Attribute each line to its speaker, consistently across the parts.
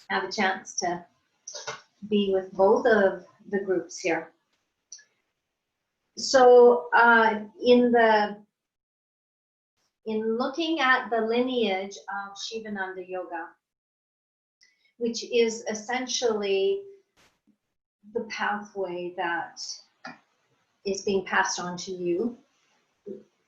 Speaker 1: have a chance to be with both of the groups here. So in looking at the lineage of Shivananda Yoga, which is essentially the pathway that is being passed on to you.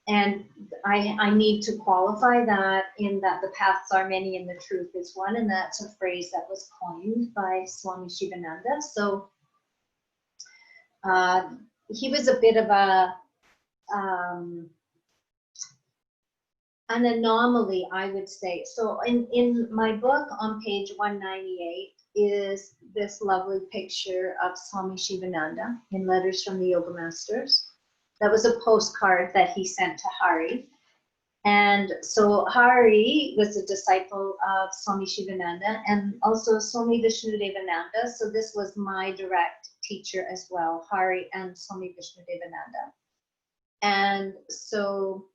Speaker 1: And I need to qualify that in that the paths are many and the truth is one, and that's a phrase that was coined by Swami Shivananda. So he was a bit of an anomaly, I would say. So in my book on page 198 is this lovely picture of Swami Shivananda in Letters from the Yoga Masters. That was a postcard that he sent to Hari. And so Hari was a disciple of Swami Shivananda and also Swami Vishnudevananda. So this was my direct teacher as well, Hari and Swami Vishnudevananda. And so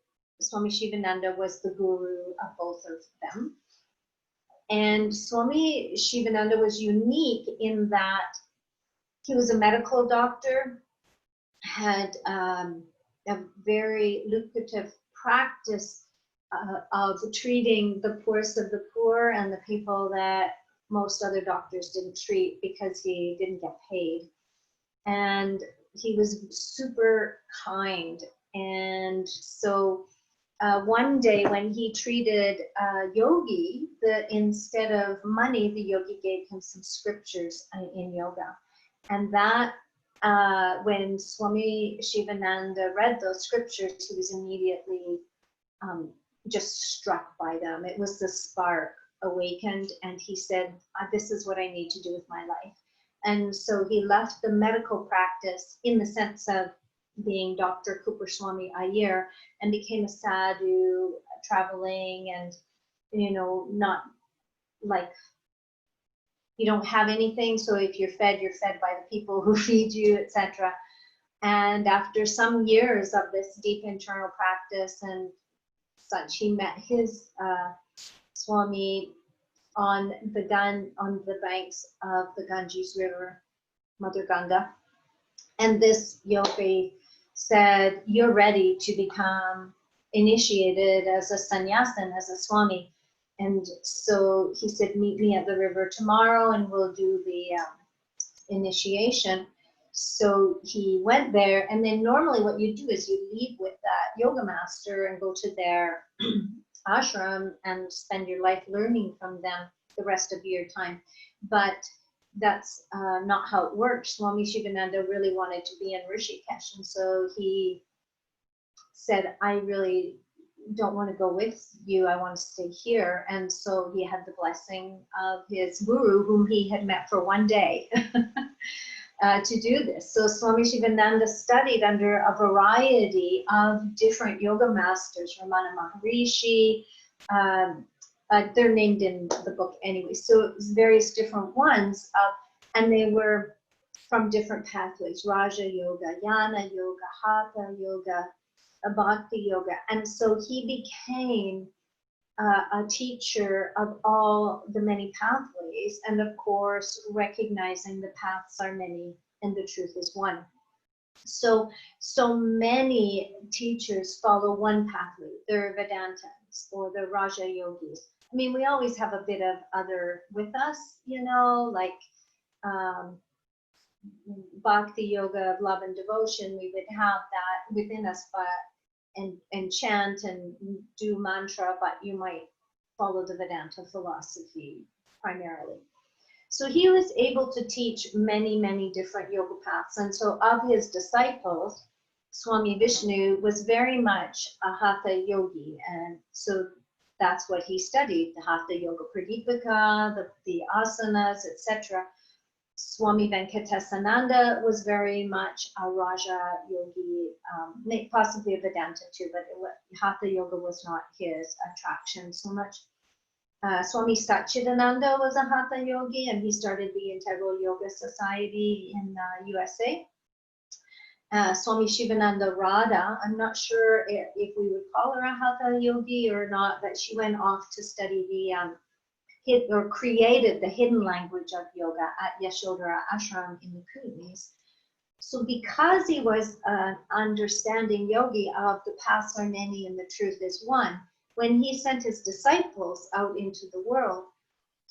Speaker 1: Swami Shivananda was the guru of both of them. And Swami Shivananda was unique in that he was a medical doctor, had a very lucrative practice of treating the poorest of the poor and the people that most other doctors didn't treat because he didn't get paid. And he was super kind. And so one day when he treated a yogi, instead of money, the yogi gave him some scriptures in yoga. And that, when Swami Shivananda read those scriptures, he was immediately just struck by them. It was the spark awakened, and he said, this is what I need to do with my life. And so he left the medical practice in the sense of being Dr. Cooper Swami Iyer and became a sadhu, traveling, and, you know, not like, you don't have anything, so if you're fed by the people who feed you, etc. And after some years of this deep internal practice and such, he met his Swami on the banks of the Ganges River, Mother Ganga. And this yogi said, you're ready to become initiated as a sannyasin, as a Swami. And so he said, meet me at the river tomorrow and we'll do the initiation. So he went there, and then normally what you do is you leave with that yoga master and go to their ashram and spend your life learning from them the rest of your time. But that's not how it works. Swami Shivananda really wanted to be in Rishikesh, and so he said, I really don't want to go with you, I want to stay here. And so he had the blessing of his guru, whom he had met for one day, to do this. So Swami Shivananda studied under a variety of different yoga masters, Ramana Maharishi, they're named in the book anyway, so various different ones, and they were from different pathways, Raja Yoga, Jnana Yoga, Hatha Yoga, Bhakti Yoga. And so he became a teacher of all the many pathways, and of course recognizing the paths are many and the truth is one. So many teachers follow one pathway. They're Vedantins or the Raja Yogis. I mean, we always have a bit of other with us, you know, like Bhakti Yoga of love and devotion. We would have that within us, but and chant and do mantra, but you might follow the Vedanta philosophy primarily. So he was able to teach many, many different yoga paths. And so of his disciples, Swami Vishnu was very much a Hatha yogi. And so that's what he studied, the Hatha Yoga Pradipika, the asanas, etc. Swami Venkatesananda was very much a Raja yogi, possibly a Vedanta too, but Hatha Yoga was not his attraction so much. Swami Satchidananda was a Hatha yogi, and he started the Integral Yoga Society in USA. Swami Shivananda Radha, I'm not sure if we would call her a Hatha yogi or not, but she went off to study the created the hidden language of yoga at Yashodhara Ashram in the Kootenays. So because he was an understanding yogi of the paths are many and the truth is one, when he sent his disciples out into the world,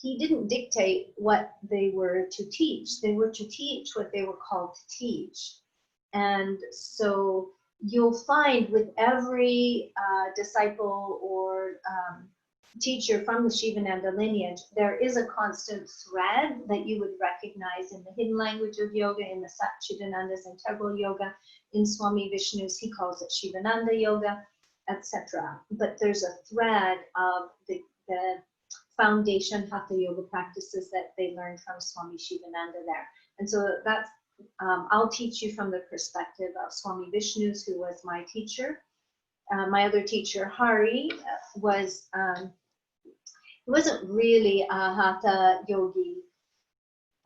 Speaker 1: he didn't dictate what they were to teach. They were to teach what they were called to teach. And so you'll find with every disciple or teacher from the Shivananda lineage, there is a constant thread that you would recognize in the hidden language of yoga, in the Satchidananda's integral yoga, in Swami Vishnu's, he calls it Shivananda yoga, etc. But there's a thread of the foundation hatha yoga practices that they learned from Swami Shivananda there. And so that's, I'll teach you from the perspective of Swami Vishnu's, who was my teacher. My other teacher, Hari, was, he wasn't really a hatha yogi.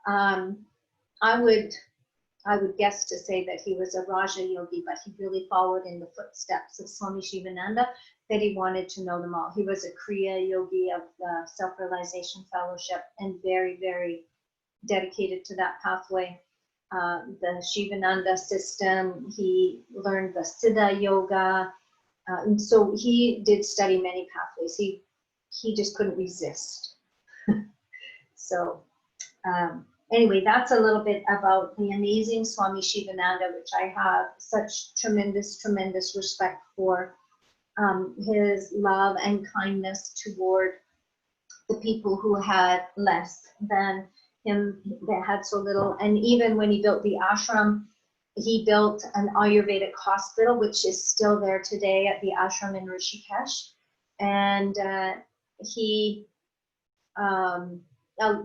Speaker 1: I would guess to say that he was a Raja yogi, but he really followed in the footsteps of Swami Shivananda, that he wanted to know them all. He was a Kriya yogi of the Self-Realization Fellowship and very, very dedicated to that pathway. The Shivananda system, he learned the Siddha yoga. And so he did study many pathways. He just couldn't resist. So anyway, that's a little bit about the amazing Swami Shivananda, which I have such tremendous, tremendous respect for. His love and kindness toward the people who had less than him, that had so little. And even when he built the ashram, he built an Ayurvedic hospital, which is still there today at the ashram in Rishikesh. And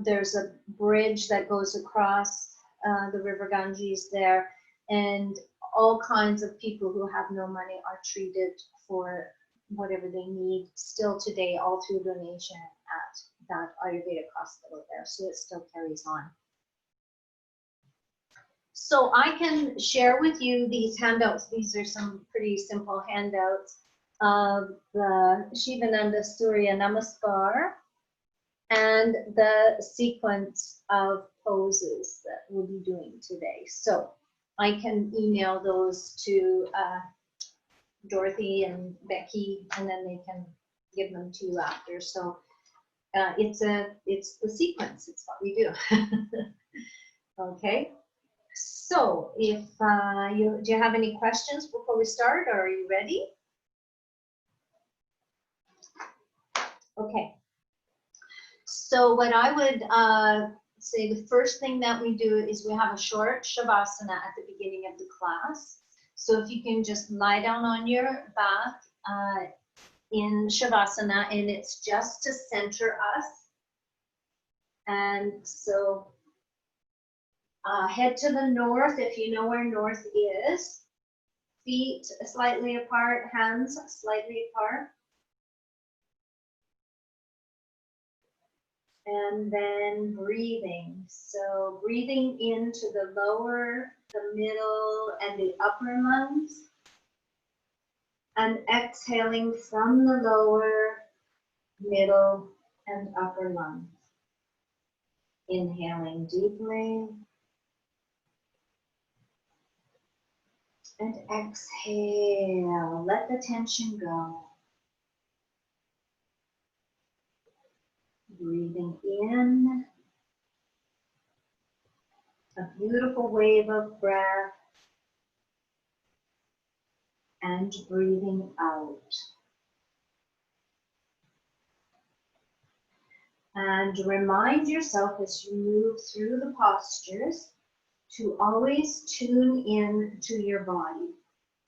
Speaker 1: there's a bridge that goes across the river Ganges there, and all kinds of people who have no money are treated for whatever they need still today, all through donation at that Ayurvedic hospital there. So it still carries on. So I can share with you these handouts. These are some pretty simple handouts of the Shivananda Surya Namaskar and the sequence of poses that we'll be doing today. So I can email those to Dorothy and Becky, and then they can give them to you after. So it's the sequence. It's what we do. Okay. So if do you have any questions before we start, or are you ready? Okay. So what I would say, the first thing that we do is we have a short Shavasana at the beginning of the class. So if you can just lie down on your back in Shavasana, and it's just to center us. And so head to the north, if you know where north is. Feet slightly apart, hands slightly apart. And then breathing. So breathing into the lower, the middle, and the upper lungs. And exhaling from the lower, middle, and upper lungs. Inhaling deeply. And exhale. Let the tension go. Breathing in, a beautiful wave of breath, and breathing out. And remind yourself as you move through the postures to always tune in to your body,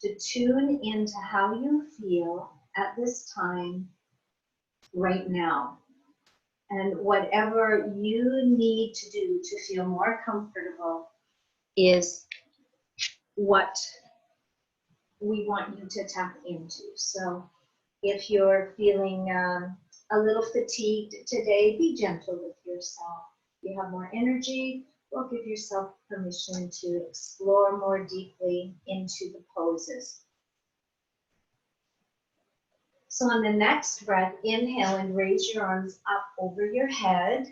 Speaker 1: to tune into how you feel at this time right now. And whatever you need to do to feel more comfortable is what we want you to tap into. So if you're feeling a little fatigued today, be gentle with yourself. If you have more energy, well, give yourself permission to explore more deeply into the poses. So on the next breath, inhale and raise your arms up over your head.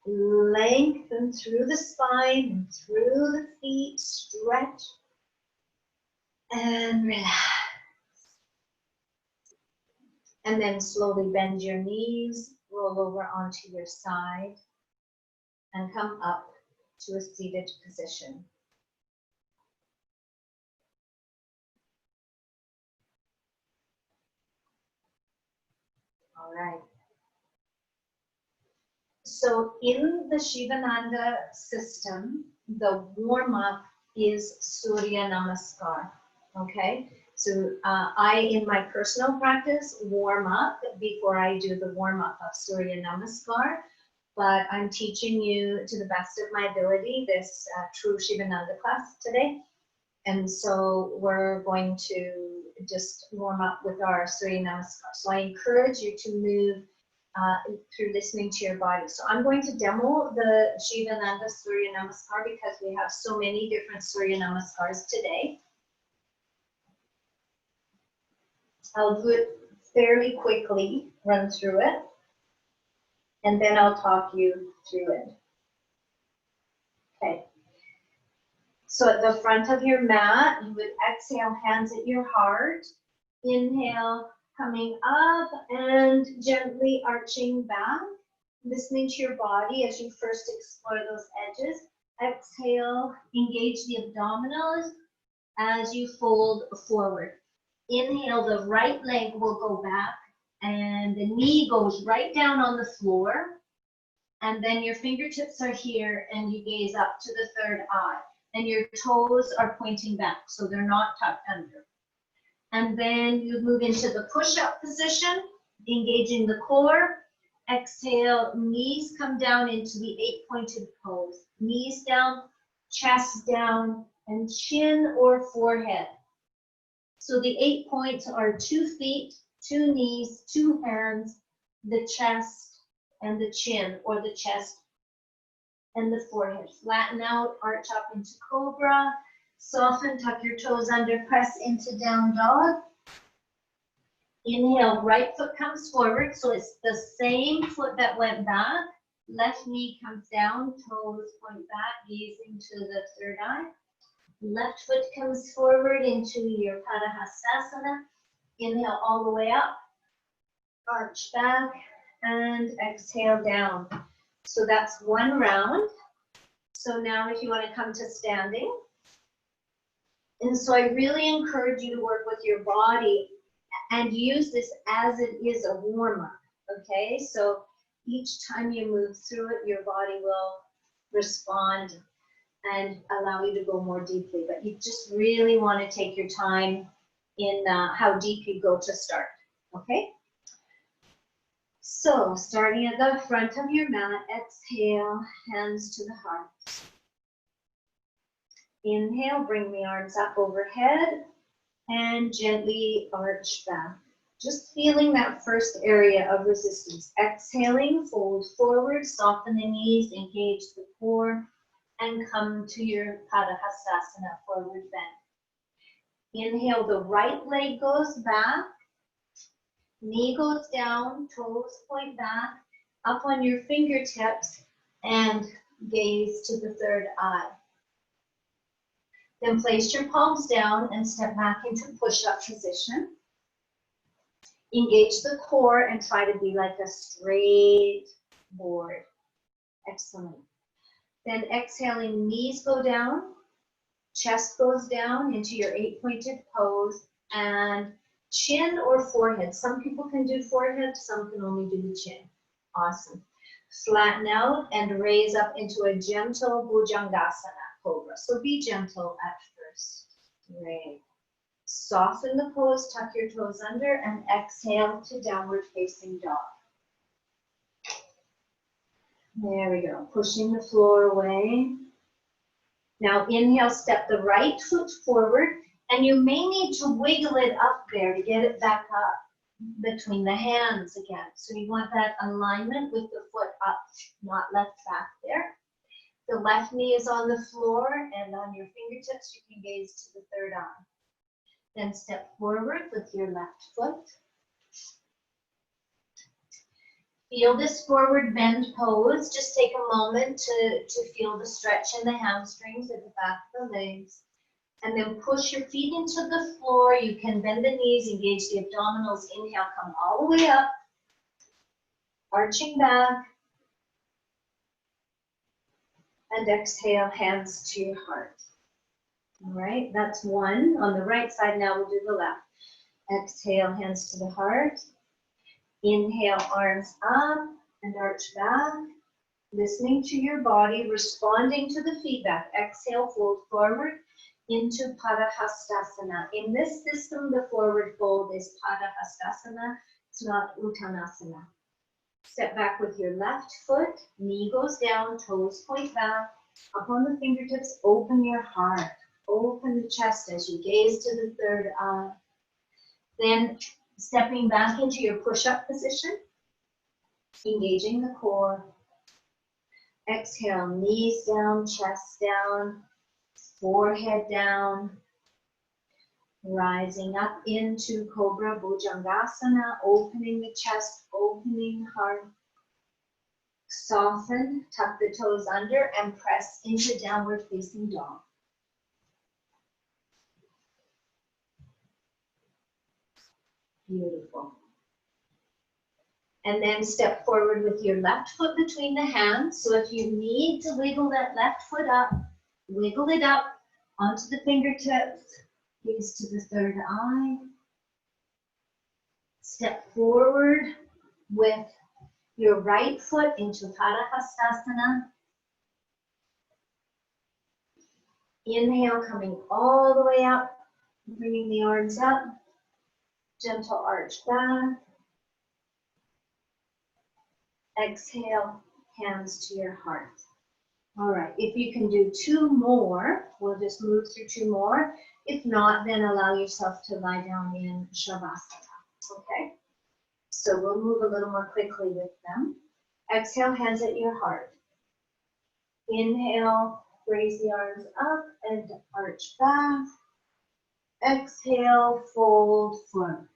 Speaker 1: Lengthen through the spine and through the feet, stretch and relax. And then slowly bend your knees, roll over onto your side, and come up to a seated position. All right. So in the Shivananda system, the warm-up is Surya Namaskar, okay? So in my personal practice, warm up before I do the warm-up of Surya Namaskar, but I'm teaching you to the best of my ability this true Shivananda class today. And so we're going to just warm up with our Surya Namaskar. So I encourage you to move through listening to your body. So I'm going to demo the Shivananda Surya Namaskar because we have so many different Surya Namaskars today. I'll do it fairly quickly, run through it, and then I'll talk you through it. Okay. So at the front of your mat, you would exhale, hands at your heart. Inhale, coming up and gently arching back, listening to your body as you first explore those edges. Exhale, engage the abdominals as you fold forward. Inhale, the right leg will go back and the knee goes right down on the floor. And then your fingertips are here and you gaze up to the third eye. And your toes are pointing back, so they're not tucked under. And then you move into the push-up position, engaging the core. Exhale, knees come down into the 8-pointed pose. Knees down, chest down, and chin or forehead. So the 8 points are 2 feet, 2 knees, 2 hands, the chest, and the chin, or the chest and the forehead. Flatten out, arch up into Cobra. Soften, tuck your toes under, press into down dog. Inhale, right foot comes forward, so it's the same foot that went back. Left knee comes down, toes point back, gazing to the third eye. Left foot comes forward into your Halasana. Inhale all the way up, arch back, and exhale down. So that's one round. So now if you want to come to standing. And so I really encourage you to work with your body and use this as it is a warm-up, okay? So each time you move through it, your body will respond and allow you to go more deeply. But you just really want to take your time in how deep you go to start, okay? So starting at the front of your mat, exhale, hands to the heart. Inhale, bring the arms up overhead and gently arch back. Just feeling that first area of resistance. Exhaling, fold forward, soften the knees, engage the core, and come to your Padahastasana, forward bend. Inhale, the right leg goes back, knee goes down, toes point back, up on your fingertips, and gaze to the third eye. Then place your palms down and step back into push-up position. Engage the core and try to be like a straight board. Excellent. Then exhaling, knees go down, chest goes down into your 8-pointed pose, and chin or forehead. Some people can do forehead, some can only do the chin. Awesome. Flatten out and raise up into a gentle Bujangasana Cobra. So be gentle at first. Great. Soften the pose, tuck your toes under, and exhale to downward facing dog. There we go. Pushing the floor away. Now inhale, step the right foot forward, and you may need to wiggle it up there to get it back up between the hands again. So you want that alignment with the foot up, not left back there. The left knee is on the floor, and on your fingertips, you can gaze to the third eye. Then step forward with your left foot. Feel this forward bend pose. Just take a moment to feel the stretch in the hamstrings at the back of the legs. And then push your feet into the floor. You can bend the knees, engage the abdominals. Inhale, come all the way up. Arching back. And exhale, hands to your heart. All right, that's one. On the right side now, we'll do the left. Exhale, hands to the heart. Inhale, arms up and arch back. Listening to your body, responding to the feedback. Exhale, fold forward into Padahastasana. In this system, the forward fold is Padahastasana. It's not Uttanasana. Step back with your left foot. Knee goes down, toes point back. Up on the fingertips, open your heart. Open the chest as you gaze to the third eye. Then stepping back into your push-up position, engaging the core. Exhale, knees down, chest down, forehead down. Rising up into Cobra, Bujangasana, opening the chest, opening the heart. Soften, tuck the toes under, and press into downward facing dog. Beautiful. And then step forward with your left foot between the hands. So if you need to wiggle that left foot up, wiggle it up onto the fingertips. Gaze to the third eye. Step forward with your right foot into Padahastasana. Inhale, coming all the way up, bringing the arms up. Gentle arch back. Exhale, hands to your heart. All right, if you can do two more, we'll just move through two more. If not, then allow yourself to lie down in Shavasana, okay? So we'll move a little more quickly with them. Exhale, hands at your heart. Inhale, raise the arms up and arch back. Exhale, fold forward.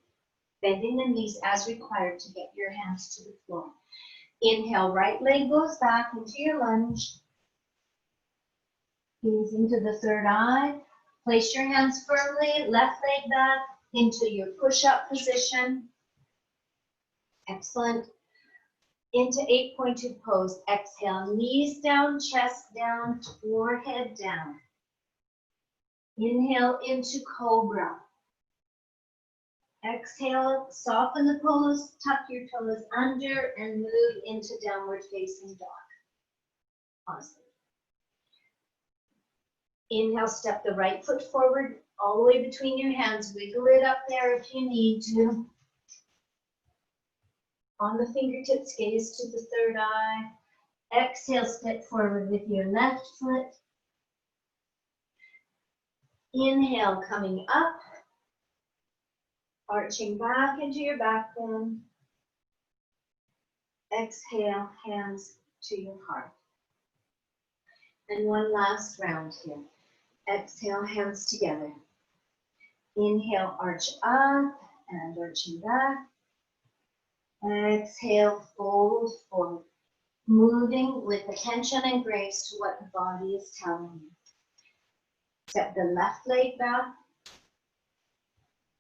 Speaker 1: Bending the knees as required to get your hands to the floor. Inhale, right leg goes back into your lunge. Gaze into the third eye. Place your hands firmly, left leg back into your push-up position. Excellent. Into 8-pointed pose. Exhale, knees down, chest down, forehead down. Inhale into Cobra. Exhale, soften the pose, tuck your toes under, and move into downward facing dog. Awesome. Inhale, step the right foot forward, all the way between your hands. Wiggle it up there if you need to. On the fingertips, gaze to the third eye. Exhale, step forward with your left foot. Inhale, coming up. Arching back into your back bend. Exhale, hands to your heart. And one last round here. Exhale, hands together. Inhale, arch up and arching back. Exhale, fold forward. Moving with attention and grace to what the body is telling you. Step the left leg back.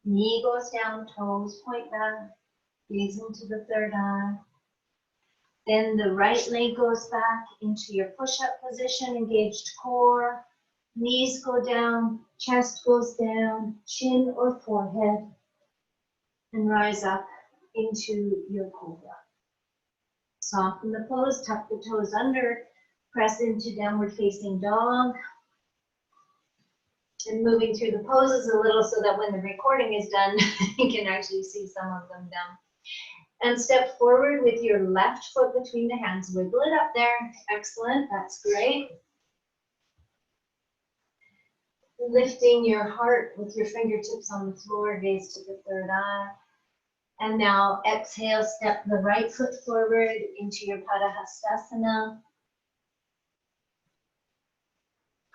Speaker 1: Knee goes down, toes point back, gaze into the third eye. Then the right leg goes back into your push-up position, engaged core. Knees go down, chest goes down, chin or forehead, and rise up into your Cobra. Soften the pose, tuck the toes under, press into downward facing dog. And moving through the poses a little so that when the recording is done, you can actually see some of them done. And step forward with your left foot between the hands. Wiggle it up there. Excellent. That's great. Lifting your heart with your fingertips on the floor, gaze to the third eye. And now exhale, step the right foot forward into your Padahastasana.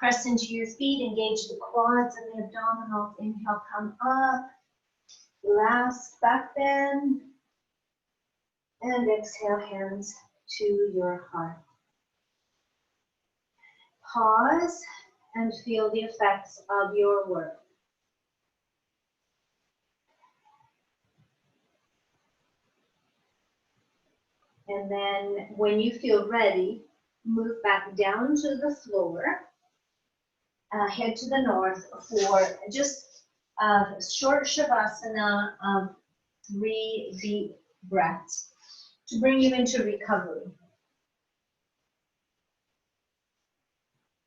Speaker 1: Press into your feet, engage the quads and the abdominals. Inhale, come up. Last back bend. And exhale, hands to your heart. Pause and feel the effects of your work. And then when you feel ready, move back down to the floor. Head to the north for just a short Shavasana of 3 deep breaths to bring you into recovery.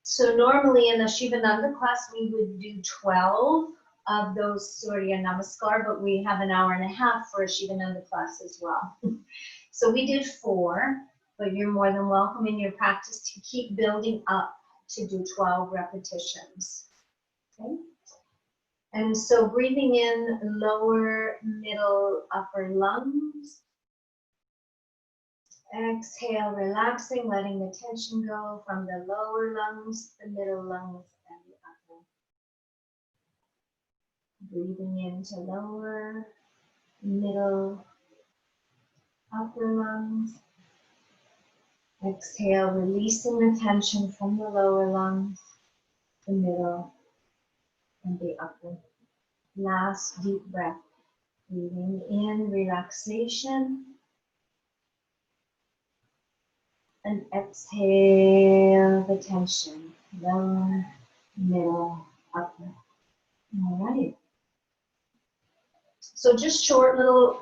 Speaker 1: So normally in a Shivananda class, we would do 12 of those Surya Namaskar, but we have an hour and a half for a Shivananda class as well. So we did 4, but you're more than welcome in your practice to keep building up to do 12 repetitions. Okay? And so breathing in lower, middle, upper lungs. Exhale, relaxing, letting the tension go from the lower lungs, the middle lungs, and the upper. Breathing into lower, middle, upper lungs. Exhale, releasing the tension from the lower lungs, the middle, and the upper. Last deep breath. Breathing in, relaxation. And exhale the tension, lower, middle, upper. All right. So just short little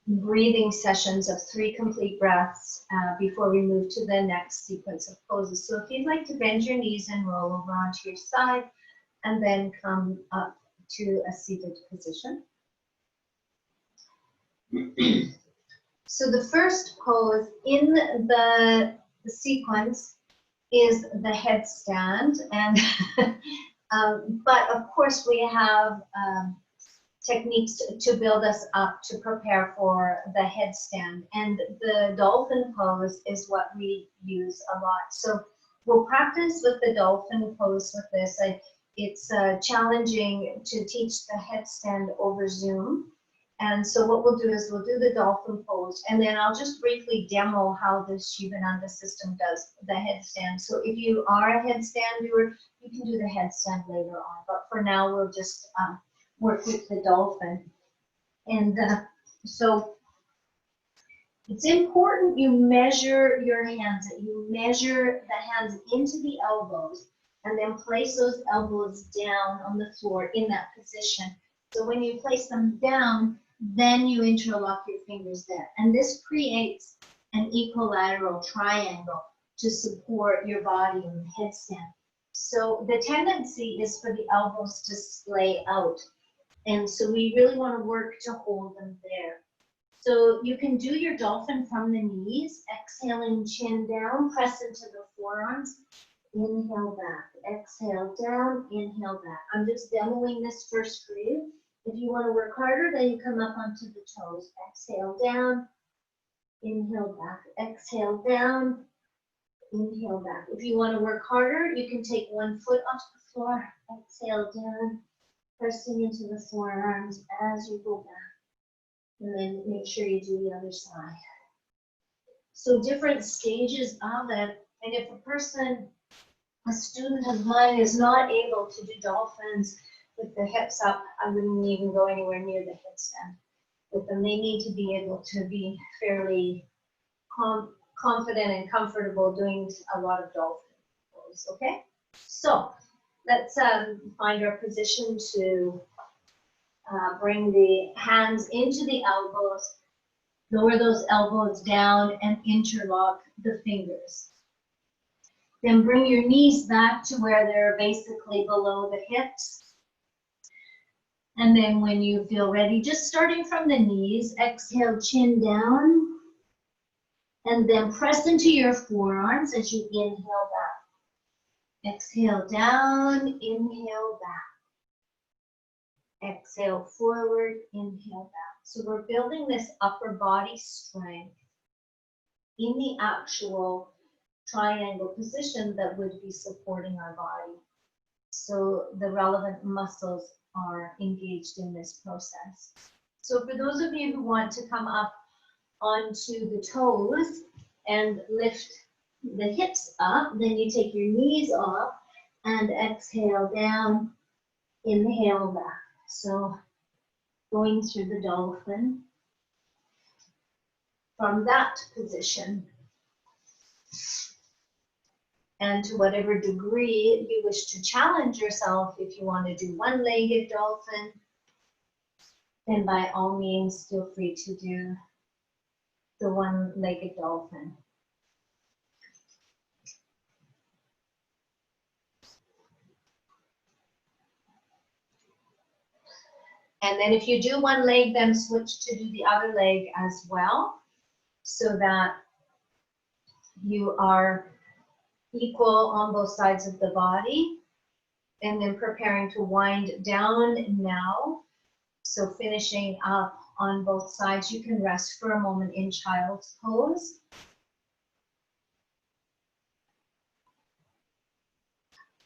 Speaker 1: breathing sessions of 3 complete breaths before we move to the next sequence of poses. So if you'd like to bend your knees and roll over onto your side and then come up to a seated position. So the first pose in the sequence is the headstand, and but of course we have techniques to build us up to prepare for the headstand, and the dolphin pose is what we use a lot. So we'll practice with the dolphin pose with this. It's challenging to teach the headstand over Zoom. And so what we'll do is we'll do the dolphin pose, and then I'll just briefly demo how the Shivananda system does the headstand. So if you are a headstand doer, you can do the headstand later on. But for now, we'll just work with the dolphin. And so it's important you measure your hands. You measure the hands into the elbows, and then place those elbows down on the floor in that position. So when you place them down, then you interlock your fingers there. And this creates an equilateral triangle to support your body in the headstand. So the tendency is for the elbows to splay out. And so we really want to work to hold them there. So you can do your dolphin from the knees, exhaling chin down, press into the forearms, inhale back, exhale down, inhale back. I'm just demoing this first for you. If you want to work harder, then you come up onto the toes. Exhale down, inhale back. Exhale down, inhale back. If you want to work harder, you can take one foot onto the floor. Exhale down, pressing into the forearms as you go back. And then make sure you do the other side. So different stages of it. And if a student of mine is not able to do dolphins with the hips up, I wouldn't even go anywhere near the headstand with them. They need to be able to be fairly confident and comfortable doing a lot of dolphin pose, okay? So let's find our position to bring the hands into the elbows, lower those elbows down and interlock the fingers. Then bring your knees back to where they're basically below the hips. And then when you feel ready, just starting from the knees, exhale, chin down. And then press into your forearms as you inhale back. Exhale down, inhale back. Exhale forward, inhale back. So we're building this upper body strength in the actual triangle position that would be supporting our body. So the relevant muscles are engaged in this process. So for those of you who want to come up onto the toes and lift the hips up, then you take your knees off and exhale down, inhale back. So going through the dolphin from that position. And to whatever degree you wish to challenge yourself, if you want to do one-legged dolphin, then by all means feel free to do the one-legged dolphin. And then if you do one leg, then switch to do the other leg as well, so that you are equal on both sides of the body. And then preparing to wind down now. So finishing up on both sides, you can rest for a moment in child's pose.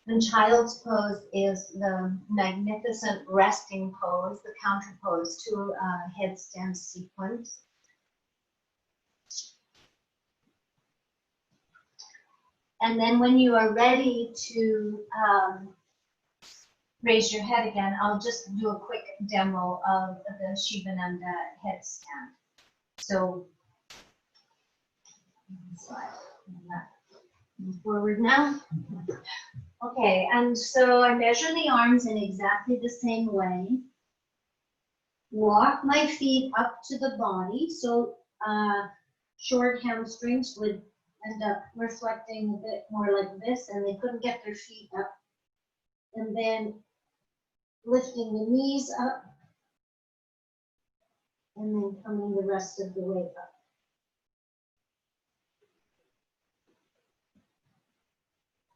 Speaker 1: And child's pose is the magnificent resting pose, the counter pose to a headstand sequence. And then when you are ready to raise your head again, I'll just do a quick demo of the Shivananda headstand. So, forward now. Okay, and so I measure the arms in exactly the same way. Walk my feet up to the body. So short hamstrings would end up reflecting a bit more like this, and they couldn't get their feet up. And then lifting the knees up, and then coming the rest of the way up.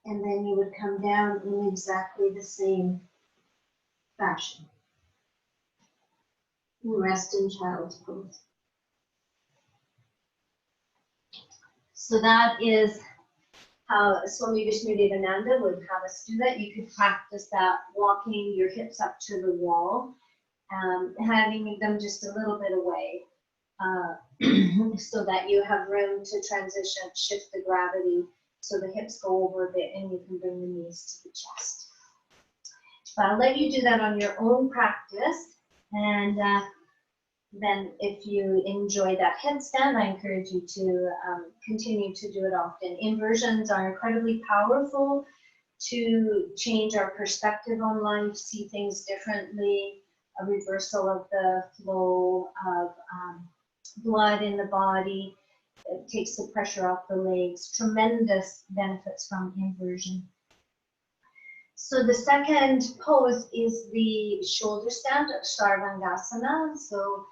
Speaker 1: And then you would come down in exactly the same fashion. You rest in child's pose. So that is how Swami Vishnudevananda would have us do that. You could practice that walking your hips up to the wall, having them just a little bit away, so that you have room to transition, shift the gravity, so the hips go over a bit and you can bring the knees to the chest. But I'll let you do that on your own practice. And then if you enjoy that headstand, I encourage you to continue to do it often. Inversions are incredibly powerful to change our perspective on life, see things differently, a reversal of the flow of blood in the body. It takes the pressure off the legs. Tremendous benefits from inversion. So the second pose is the shoulder stand, Sarvangasana. So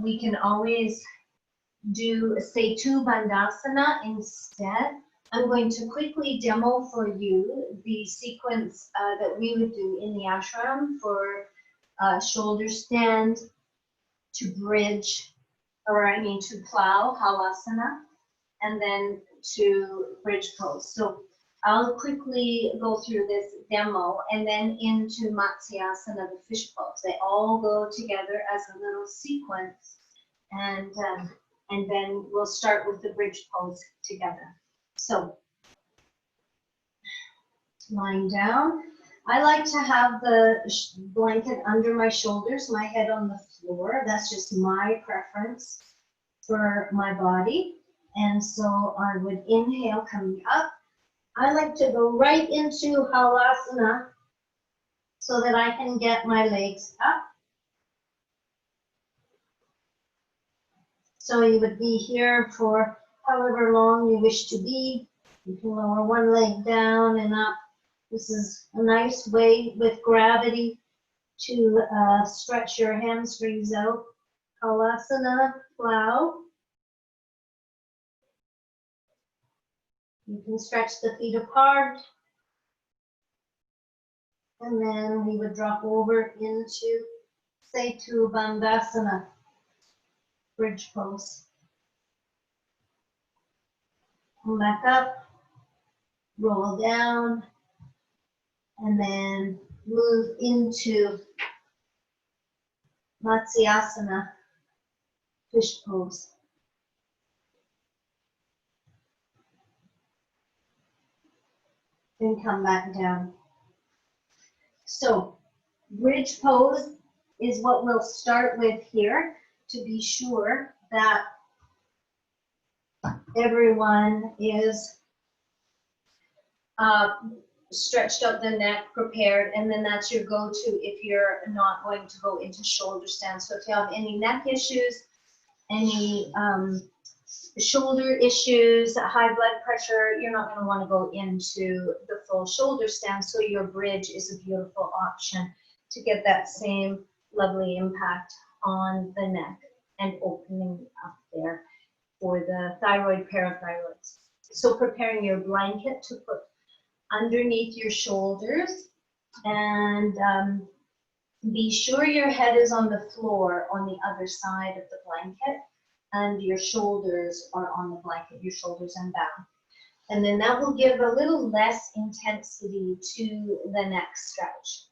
Speaker 1: we can always do Setu Bandhasana instead. I'm going to quickly demo for you the sequence that we would do in the ashram for shoulder stand to bridge, to plow, Halasana, and then to bridge pose. So I'll quickly go through this demo and then into Matsyasana, the fish pose. They all go together as a little sequence, and then we'll start with the bridge pose together. So lying down. I like to have the blanket under my shoulders, my head on the floor. That's just my preference for my body. And so I would inhale coming up. I like to go right into Halasana so that I can get my legs up. So you would be here for however long you wish to be. You can lower one leg down and up. This is a nice way with gravity to stretch your hamstrings out. Halasana Plow. You can stretch the feet apart. And then we would drop over into Setu Bandhasana, bridge pose. Come back up, roll down, and then move into Matsyasana, fish pose. Then come back down. So bridge pose is what we'll start with here to be sure that everyone is stretched out the neck, prepared, and then that's your go-to if you're not going to go into shoulder stand. So if you have any neck issues, any shoulder issues, high blood pressure, you're not going to want to go into the full shoulder stand. So your bridge is a beautiful option to get that same lovely impact on the neck and opening up there for the thyroid, parathyroids. So preparing your blanket to put underneath your shoulders, and be sure your head is on the floor on the other side of the blanket and your shoulders are on the blanket, your shoulders and back. And then that will give a little less intensity to the neck stretch,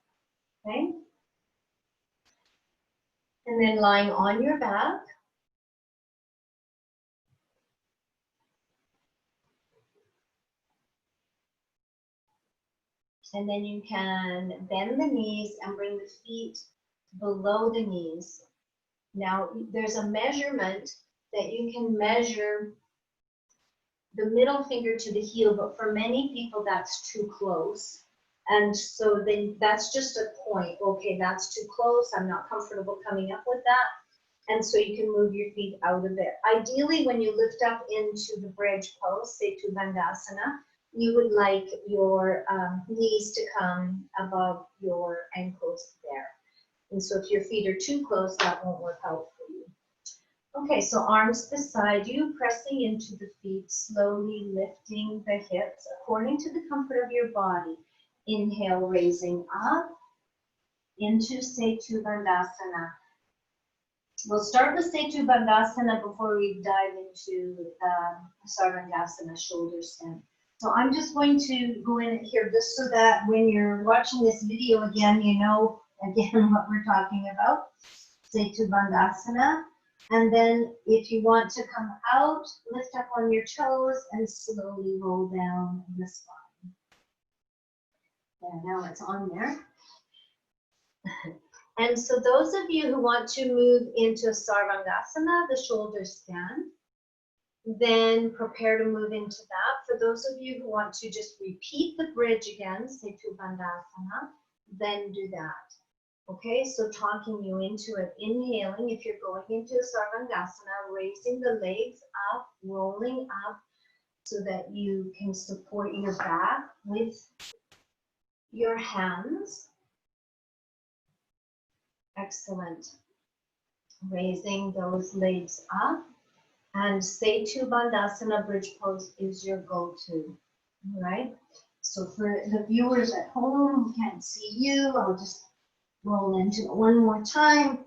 Speaker 1: okay? And then lying on your back. And then you can bend the knees and bring the feet below the knees. Now, there's a measurement that you can measure the middle finger to the heel, but for many people that's too close. And so then that's just a point. Okay, that's too close. I'm not comfortable coming up with that. And so you can move your feet out of it. Ideally, when you lift up into the bridge pose, say to Bandhasana, you would like your knees to come above your ankles there. And so if your feet are too close, that won't work out for you. Okay, so arms beside you, pressing into the feet, slowly lifting the hips according to the comfort of your body. Inhale, raising up into Setu Bandhasana. We'll start with Setu Bandhasana before we dive into Sarvangasana, shoulder stand. So I'm just going to go in here just so that when you're watching this video again, you know again what we're talking about. Setu Bandhasana. And then if you want to come out, lift up on your toes and slowly roll down the spine. And now it's on there. And so those of you who want to move into Sarvangasana, the shoulder stand, then prepare to move into that. For those of you who want to just repeat the bridge again, Setu Bandhasana, then do that. Okay, so talking you into it, inhaling, if you're going into Sarvangasana, raising the legs up, rolling up so that you can support your back with your hands. Excellent. Raising those legs up. And Setu Bandhasana bridge pose is your go-to. All right. So for the viewers at home who can't see you, I'll just roll into it one more time.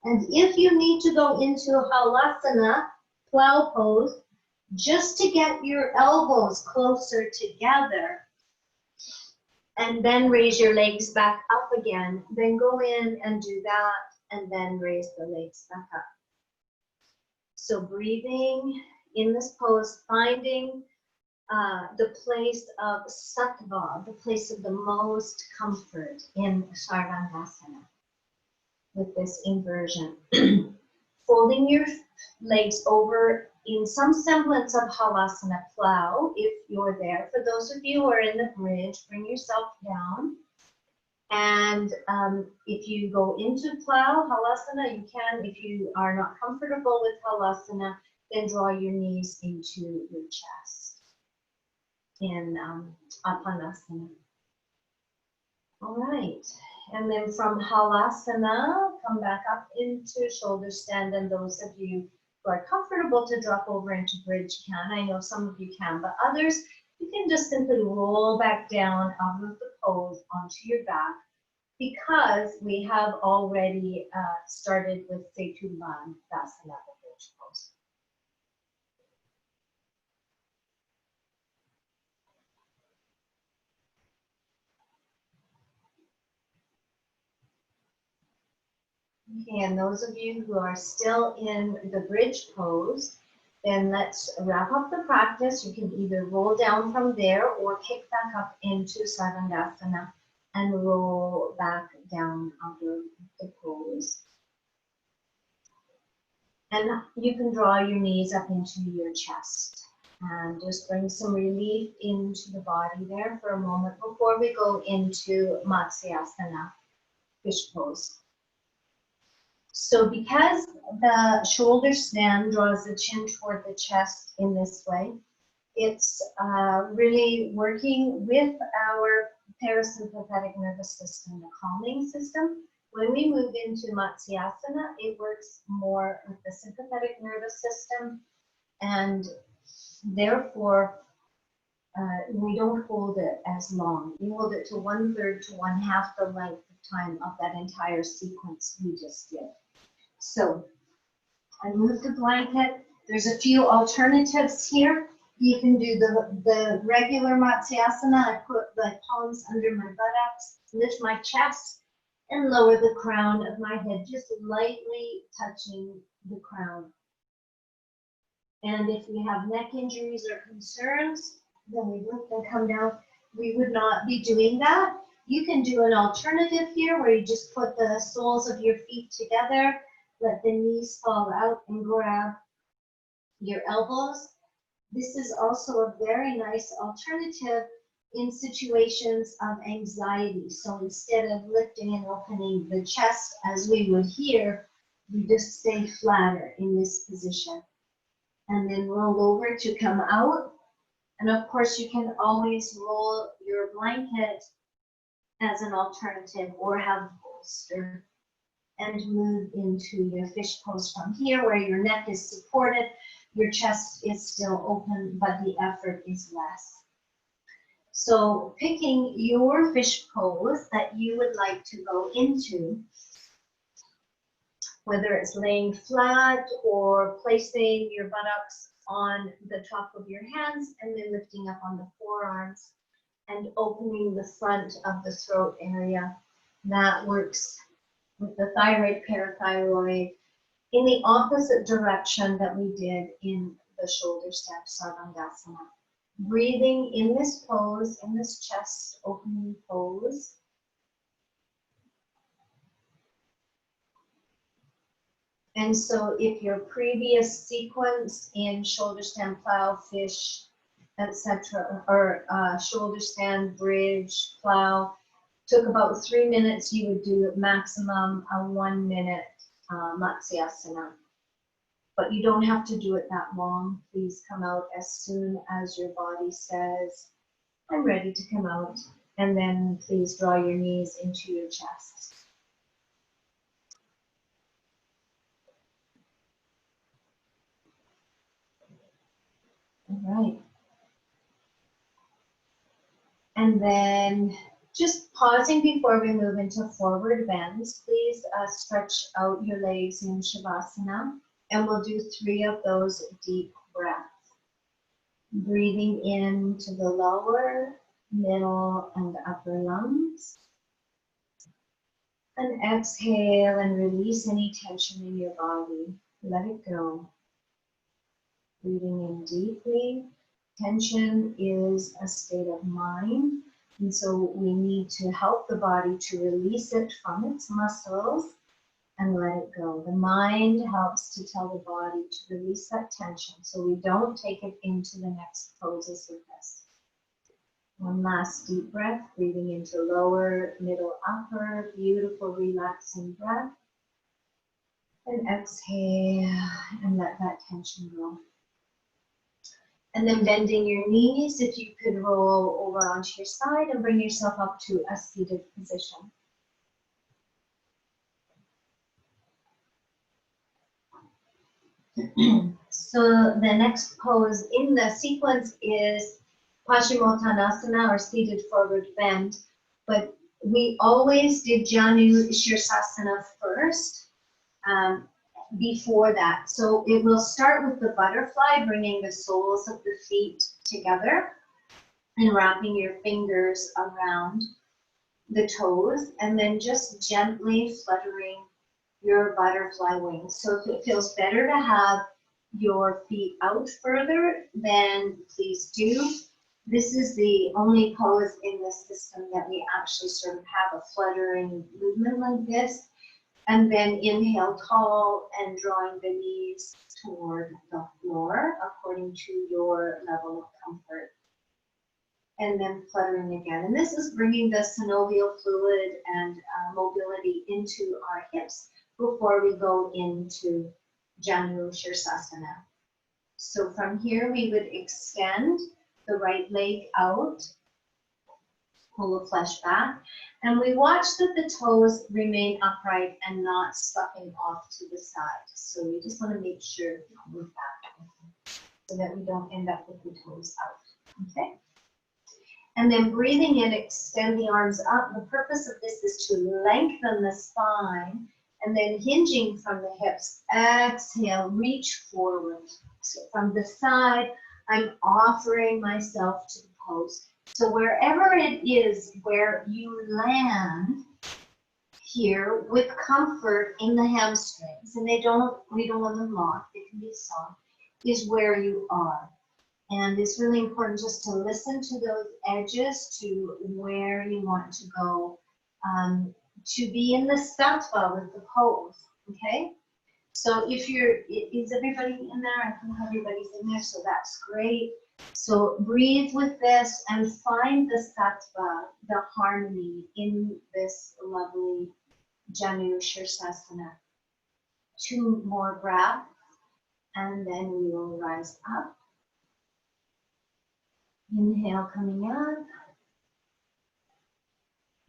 Speaker 1: And if you need to go into Halasana Plow pose, just to get your elbows closer together, and then raise your legs back up again, then go in and do that, and then raise the legs back up. So breathing in this pose, finding the place of sattva, the place of the most comfort in Sarvangasana with this inversion. Folding your legs over in some semblance of Halasana Plow, if you're there. For those of you who are in the bridge, bring yourself down. And if you go into Plow, Halasana, you can. If you are not comfortable with Halasana, then draw your knees into your chest in Uttanasana. All right. And then from Halasana, come back up into shoulder stand. And those of you who are comfortable to drop over into bridge can. I know some of you can, but others, you can just simply roll back down out of the pose onto your back, because we have already started with Setu Bandhasana, the bridge pose. Okay, and those of you who are still in the bridge pose, then let's wrap up the practice. You can either roll down from there or kick back up into Sarvangasana and roll back down under the pose. And you can draw your knees up into your chest and just bring some relief into the body there for a moment before we go into Matsyasana, fish pose. So because the shoulder stand draws the chin toward the chest in this way, it's really working with our parasympathetic nervous system, the calming system. When we move into Matsyasana, it works more with the sympathetic nervous system, and therefore we don't hold it as long. We hold it to 1/3 to 1/2 the length of time of that entire sequence we just did. So I move the blanket. There's a few alternatives here. You can do the regular Matsyasana. I put the palms under my buttocks, lift my chest, and lower the crown of my head, just lightly touching the crown. And if we have neck injuries or concerns, then we lift and come down. We would not be doing that. You can do an alternative here where you just put the soles of your feet together, let the knees fall out and grab your elbows. This is also a very nice alternative in situations of anxiety. So instead of lifting and opening the chest as we would here, we just stay flatter in this position. And then roll over to come out. And of course, you can always roll your blanket as an alternative or have a bolster and move into your fish pose from here where your neck is supported, your chest is still open, but the effort is less. So picking your fish pose that you would like to go into, whether it's laying flat or placing your buttocks on the top of your hands and then lifting up on the forearms and opening the front of the throat area. That works with the thyroid, parathyroid in the opposite direction that we did in the shoulder step, Sarvangasana. Breathing in this pose, in this chest opening pose. And so if your previous sequence in shoulder stand, plow, fish, etc., or shoulder stand, bridge, plow, took about 3 minutes, you would do maximum a 1 minute Matsyasana. But you don't have to do it that long. Please come out as soon as your body says, I'm ready to come out. And then please draw your knees into your chest. All right. And then just pausing before we move into forward bends, please stretch out your legs in Shavasana. And we'll do 3 of those deep breaths. Breathing into the lower, middle, and upper lungs. And exhale and release any tension in your body. Let it go. Breathing in deeply. Tension is a state of mind. And so we need to help the body to release it from its muscles and let it go. The mind helps to tell the body to release that tension so we don't take it into the next poses with us. One last deep breath, breathing into lower, middle, upper, beautiful, relaxing breath. And exhale and let that tension go. And then bending your knees, if you could roll over onto your side and bring yourself up to a seated position. So the next pose in the sequence is Paschimottanasana, or seated forward bend, but we always did Janu Shirsasana first before that. So it will start with the butterfly, bringing the soles of the feet together and wrapping your fingers around the toes, and then just gently fluttering your butterfly wings. So if it feels better to have your feet out further, then please do. This is the only pose in this system that we actually sort of have a fluttering movement like this. And then inhale tall and drawing the knees toward the floor according to your level of comfort. And then fluttering again. And this is bringing the synovial fluid and mobility into our hips before we go into Janu Shirsasana. So from here we would extend the right leg out, pull the flesh back, and we watch that the toes remain upright and not sloughing off to the side. So we just want to make sure we move back so that we don't end up with the toes out. Okay? And then breathing in, extend the arms up. The purpose of this is to lengthen the spine, and then hinging from the hips, exhale, reach forward. So from the side, I'm offering myself to the pose. So wherever it is where you land here with comfort in the hamstrings, and we don't want them locked, they can be soft, is where you are. And it's really important just to listen to those edges to where you want to go, to be in the sattva with the pose, okay? So if is everybody in there? I think everybody's in there, so that's great. So breathe with this and find the sattva, the harmony in this lovely Janu Shirsasana. 2 more breaths, and then we will rise up. Inhale coming up,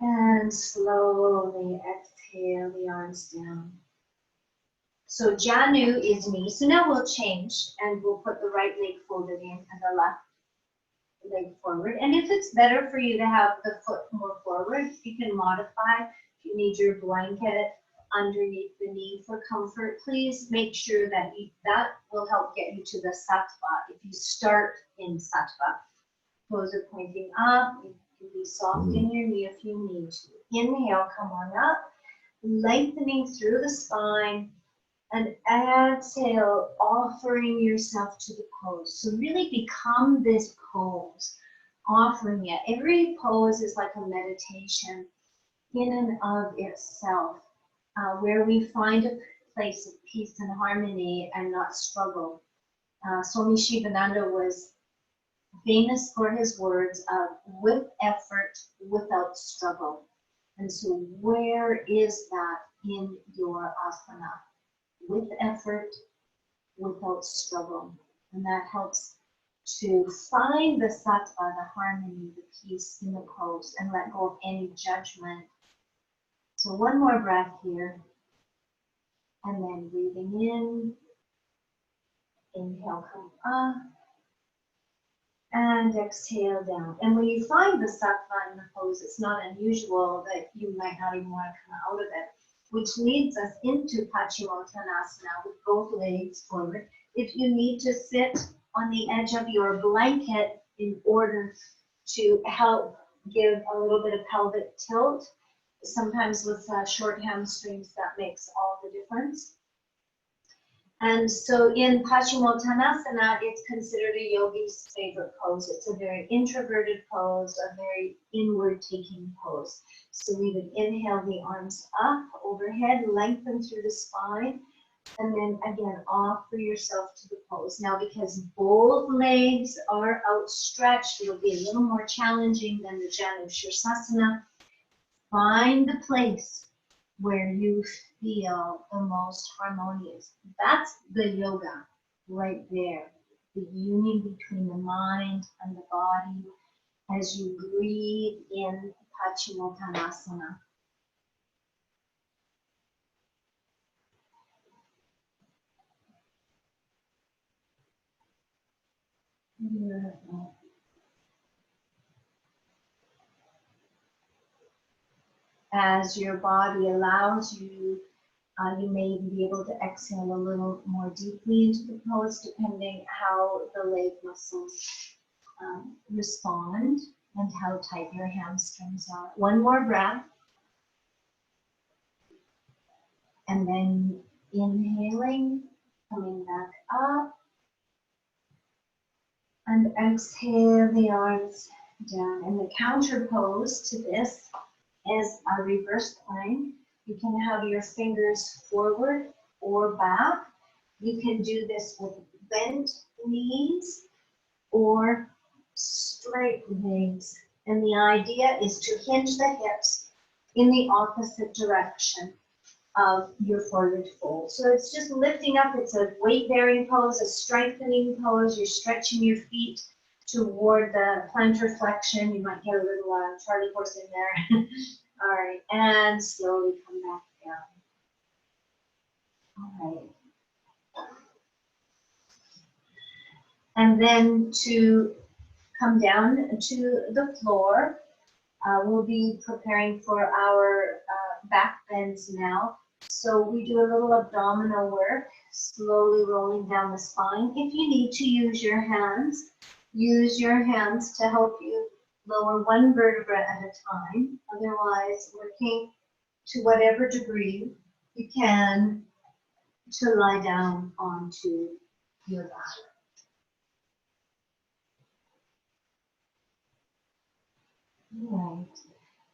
Speaker 1: and slowly exhale the arms down. So Janu is me. So now we'll change, and we'll put the right leg folded in and the left leg forward. And if it's better for you to have the foot more forward, you can modify. If you need your blanket underneath the knee for comfort, please make sure that that will help get you to the sattva. If you start in sattva, toes are pointing up. You can be soft in your knee if you need to. Inhale, come on up, lengthening through the spine, and exhale, offering yourself to the pose. So really become this pose, offering it. Every pose is like a meditation in and of itself, where we find a place of peace and harmony and not struggle. Swami Shivananda was famous for his words of with effort, without struggle. And so where is that in your asana? With effort, without struggle. And that helps to find the sattva, the harmony, the peace in the pose, and let go of any judgment. So one more breath here. And then breathing in. Inhale, come up. And exhale down. And when you find the sattva in the pose, it's not unusual that you might not even want to come out of it, which leads us into Paschimottanasana with both legs forward. If you need to sit on the edge of your blanket in order to help give a little bit of pelvic tilt, sometimes with short hamstrings, that makes all the difference. And so in Paschimottanasana, it's considered a yogi's favorite pose. It's a very introverted pose, a very inward-taking pose. So we would inhale the arms up overhead, lengthen through the spine, and then again, offer yourself to the pose. Now, because both legs are outstretched, it'll be a little more challenging than the Janu Shirsasana. Find the place where you feel the most harmonious. That's the yoga right there. The union between the mind and the body as you breathe in Paschimottanasana. Beautiful. As your body allows you, you may be able to exhale a little more deeply into the pose, depending how the leg muscles respond and how tight your hamstrings are. One more breath. And then inhaling, coming back up. And exhale the arms down. And the counter pose to this is a reverse plank. You can have your fingers forward or back. You can do this with bent knees or straight legs. And the idea is to hinge the hips in the opposite direction of your forward fold. So it's just lifting up. It's a weight-bearing pose, a strengthening pose. You're stretching your feet toward the plantar flexion. You might get a little Charlie horse in there. All right, and slowly come back down. All right. And then to come down to the floor, we'll be preparing for our back bends now. So we do a little abdominal work, slowly rolling down the spine. If you need to use your hands to help you lower one vertebra at a time. Otherwise, working to whatever degree you can to lie down onto your back. All right.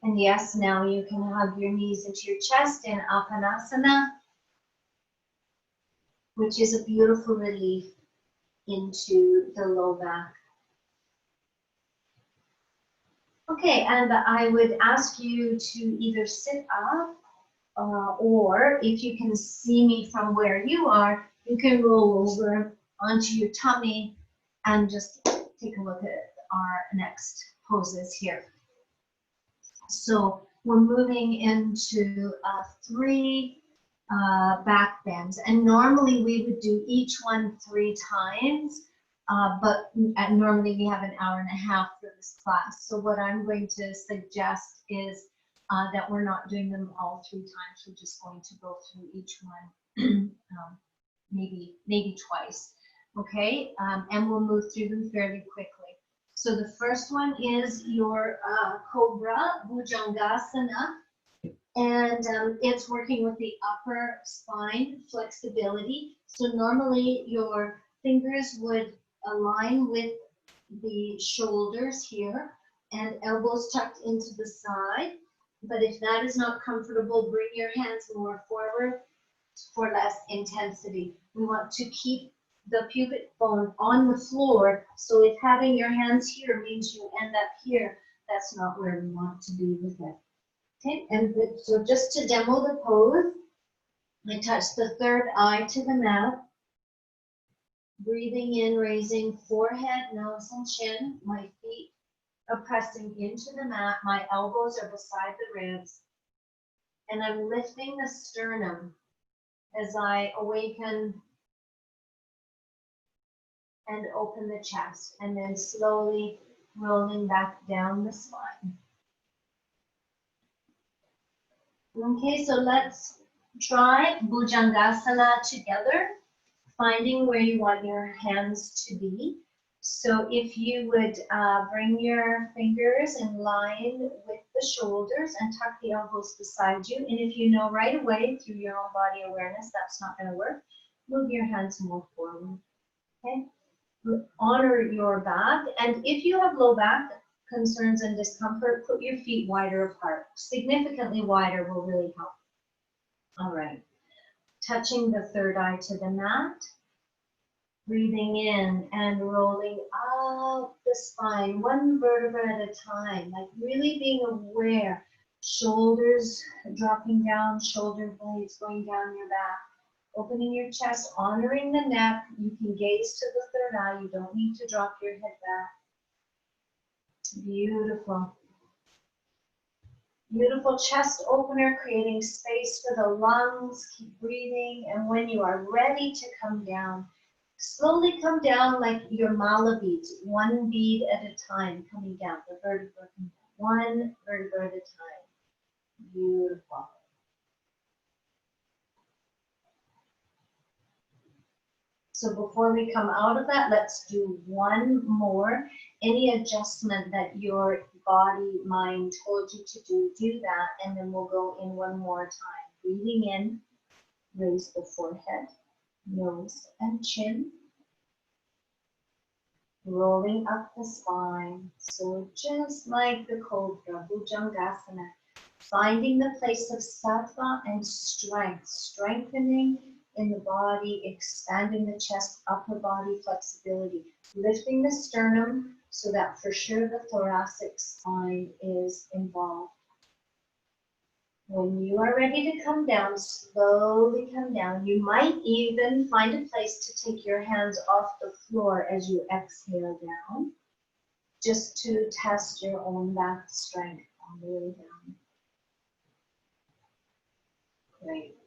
Speaker 1: And yes, now you can hug your knees into your chest in Uttanasana, which is a beautiful relief into the low back. Okay, and I would ask you to either sit up or if you can see me from where you are, you can roll over onto your tummy and just take a look at our next poses here. So we're moving into 3 back bends, and normally we would do each one 3 times, but normally we have an hour and a half for this class. So what I'm going to suggest is that we're not doing them all 3 times. We're just going to go through each one maybe twice, okay? And we'll move through them fairly quickly. So the first one is your Cobra, Bujangasana, and it's working with the upper spine flexibility. So normally your fingers would align with the shoulders here and elbows tucked into the side. But if that is not comfortable, bring your hands more forward for less intensity. We want to keep the pubic bone on the floor, so if having your hands here means you end up here, that's not where we want to be with it. Okay, and so just to demo the pose, I touch the third eye to the mat, breathing in, raising forehead, nose, and chin. My feet are pressing into the mat, my elbows are beside the ribs, and I'm lifting the sternum as I awaken and open the chest, and then slowly rolling back down the spine. Okay, so let's try Bujangasana together, finding where you want your hands to be. So if you would bring your fingers in line with the shoulders and tuck the elbows beside you, and if you know right away through your own body awareness that's not going to work, move your hands more forward. Okay. Honor your back, and if you have low back concerns and discomfort, put your feet wider apart. Significantly wider will really help. All right, touching the third eye to the mat, breathing in and rolling up the spine, one vertebra at a time, like really being aware, shoulders dropping down, shoulder blades going down your back. Opening your chest, honoring the neck. You can gaze to the third eye. You don't need to drop your head back. Beautiful. Beautiful chest opener, creating space for the lungs. Keep breathing. And when you are ready to come down, slowly come down like your mala beads, 1 bead at a time coming down. The vertebra, 1 vertebra at a time. Beautiful. So before we come out of that, let's do 1 more. Any adjustment that your body, mind told you to do, do that, and then we'll go in 1 more time. Breathing in, Raise the forehead, nose and chin. Rolling up the spine. So just like the Cobra, Bujangasana, finding the place of sattva and strength, strengthening in the body, expanding the chest, upper body flexibility, lifting the sternum so that for sure the thoracic spine is involved. When you are ready to come down, slowly come down. You might even find a place to take your hands off the floor as you exhale down, just to test your own back strength on the way down. Great.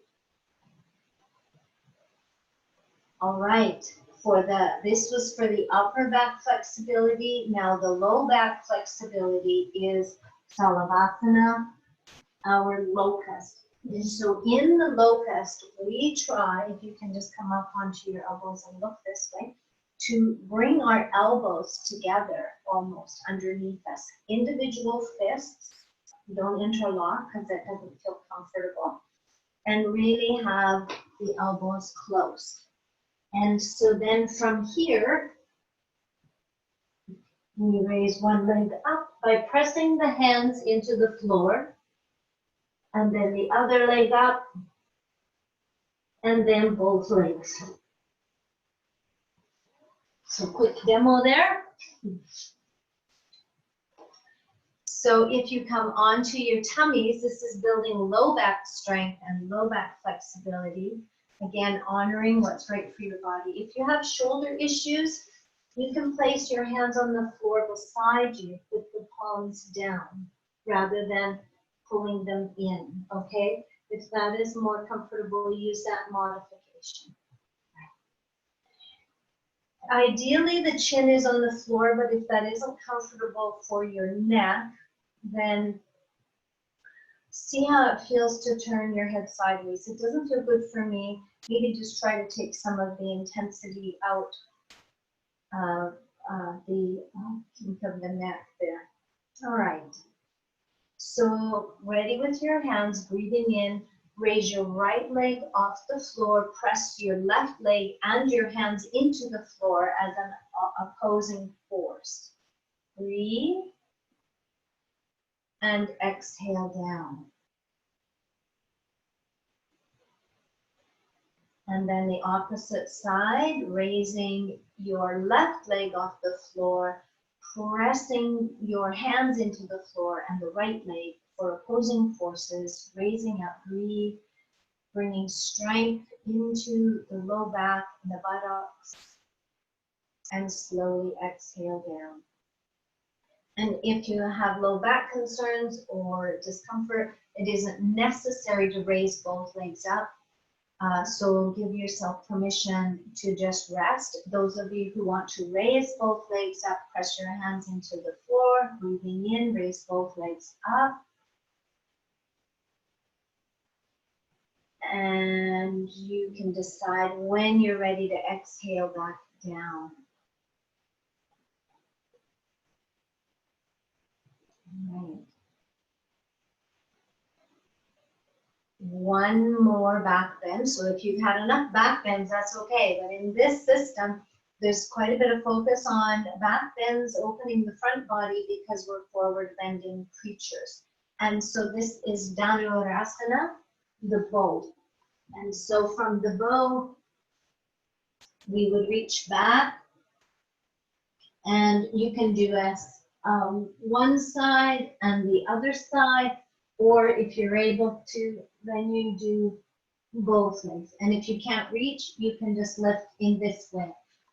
Speaker 1: All right. This was for the upper back flexibility. Now the low back flexibility is Shavasana, our locust. And so in the locust, we try, if you can just come up onto your elbows and look this way, to bring our elbows together almost underneath us. Individual fists, don't interlock because that doesn't feel comfortable. And really have the elbows close. And so then from here, we raise one leg up by pressing the hands into the floor. And then the other leg up, and then both legs. So quick demo there. So if you come onto your tummies, this is building low back strength and low back flexibility. Again, honoring what's right for your body. If you have shoulder issues, you can place your hands on the floor beside you with the palms down rather than pulling them in, okay? If that is more comfortable, use that modification. Ideally, the chin is on the floor, but if that isn't comfortable for your neck, then see how it feels to turn your head sideways. It doesn't feel good for me. Maybe just try to take some of the intensity out of the neck there. All right. So ready with your hands, breathing in, raise your right leg off the floor, press your left leg and your hands into the floor as an opposing force. Breathe and exhale down. And then the opposite side, raising your left leg off the floor, pressing your hands into the floor and the right leg for opposing forces, raising up, breathe, bringing strength into the low back and the buttocks, and slowly exhale down. And if you have low back concerns or discomfort, it isn't necessary to raise both legs up. So give yourself permission to just rest. Those of you who want to raise both legs up, press your hands into the floor, breathing in, raise both legs up. And you can decide when you're ready to exhale back down. All right. One more back bend. So if you've had enough back bends, that's okay. But in this system, there's quite a bit of focus on back bends, opening the front body because we're forward bending creatures. And so this is Udtanasana, the bow. And so from the bow, we would reach back, and you can do one side and the other side, or if you're able to, then you do both legs. And if you can't reach, you can just lift in this way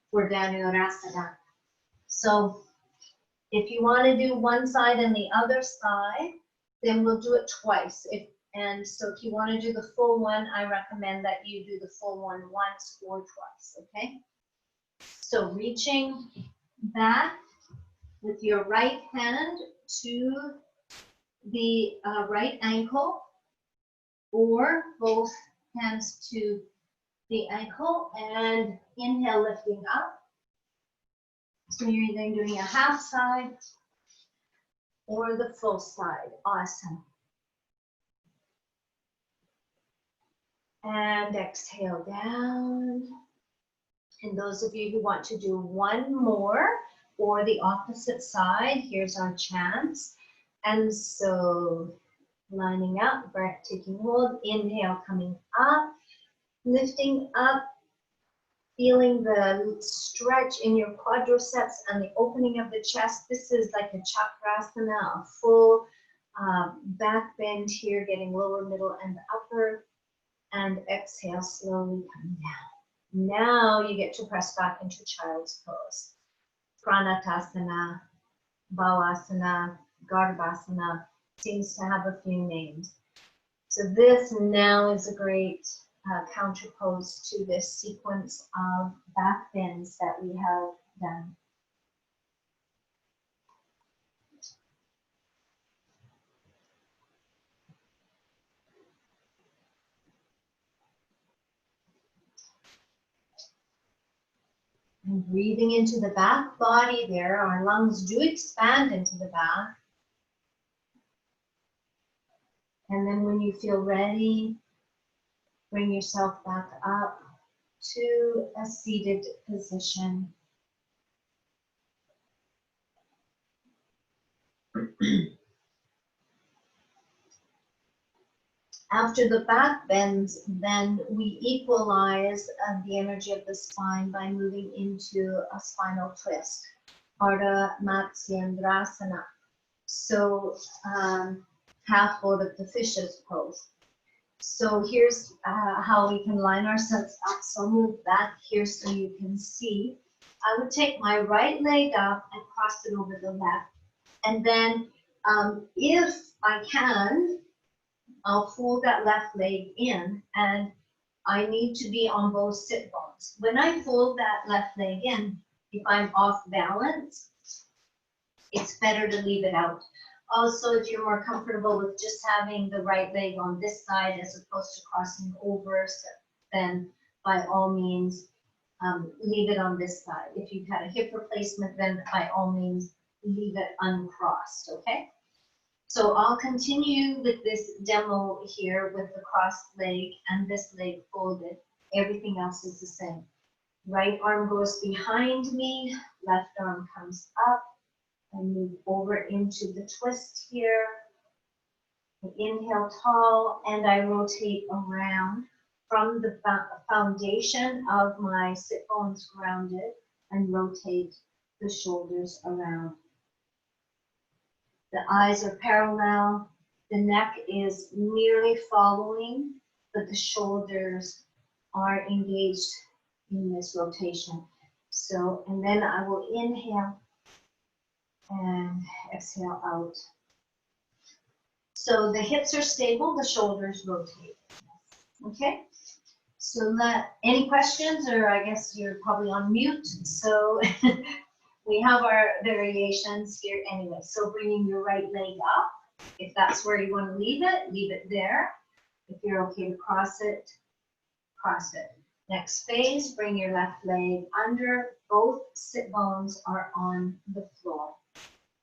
Speaker 1: for Udtanasana. So if you want to do one side and the other side, then we'll do it twice. And so if you want to do the full one, I recommend that you do the full one once or twice, okay? So reaching back with your right hand to the right ankle, or both hands to the ankle, and inhale, lifting up. So you're either doing a half side or the full side. Awesome. And exhale down. And those of you who want to do one more or the opposite side, here's our chance. And so lining up, breath taking hold, inhale coming up, lifting up, feeling the stretch in your quadriceps and the opening of the chest. This is like a chakrasana, a full back bend here, getting lower, middle, and upper. And exhale, slowly come down. Now you get to press back into child's pose. Pranatasana, Bhavasana, Garbhasana, seems to have a few names. So this now is a great counterpose to this sequence of back bends that we have done. And breathing into the back body there, our lungs do expand into the back. And then when you feel ready, bring yourself back up to a seated position. After the back bends, then we equalize the energy of the spine by moving into a spinal twist, Ardha Matsyendrasana. So half fold of the fish's pose. So here's how we can line ourselves up. So move back here so you can see. I would take my right leg up and cross it over the left. And then if I can, I'll fold that left leg in, and I need to be on both sit bones. When I fold that left leg in, if I'm off balance, it's better to leave it out. Also, if you're more comfortable with just having the right leg on this side as opposed to crossing over, then by all means, leave it on this side. If you've had a hip replacement, then by all means, leave it uncrossed, okay? So I'll continue with this demo here with the crossed leg and this leg folded. Everything else is the same. Right arm goes behind me, left arm comes up, and move over into the twist here. Inhale tall, and I rotate around from the foundation of my sit bones grounded and rotate the shoulders around. The eyes are parallel, the neck is nearly following, but the shoulders are engaged in this rotation. So, and then I will inhale and exhale out. So the hips are stable, the shoulders rotate. Okay, so any questions, or I guess you're probably on mute, so we have our variations here anyway. So bringing your right leg up, if that's where you want to leave it there. If you're okay to cross it, cross it. Next phase, bring your left leg under, both sit bones are on the floor.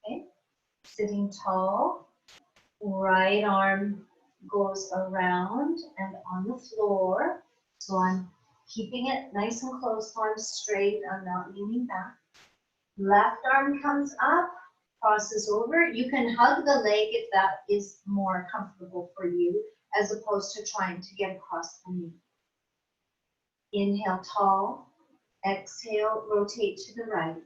Speaker 1: Okay, sitting tall, right arm goes around and on the floor. So I'm keeping it nice and close, arms straight, I'm not leaning back. Left arm comes up, crosses over. You can hug the leg if that is more comfortable for you, as opposed to trying to get across the knee. Inhale tall, exhale, rotate to the right.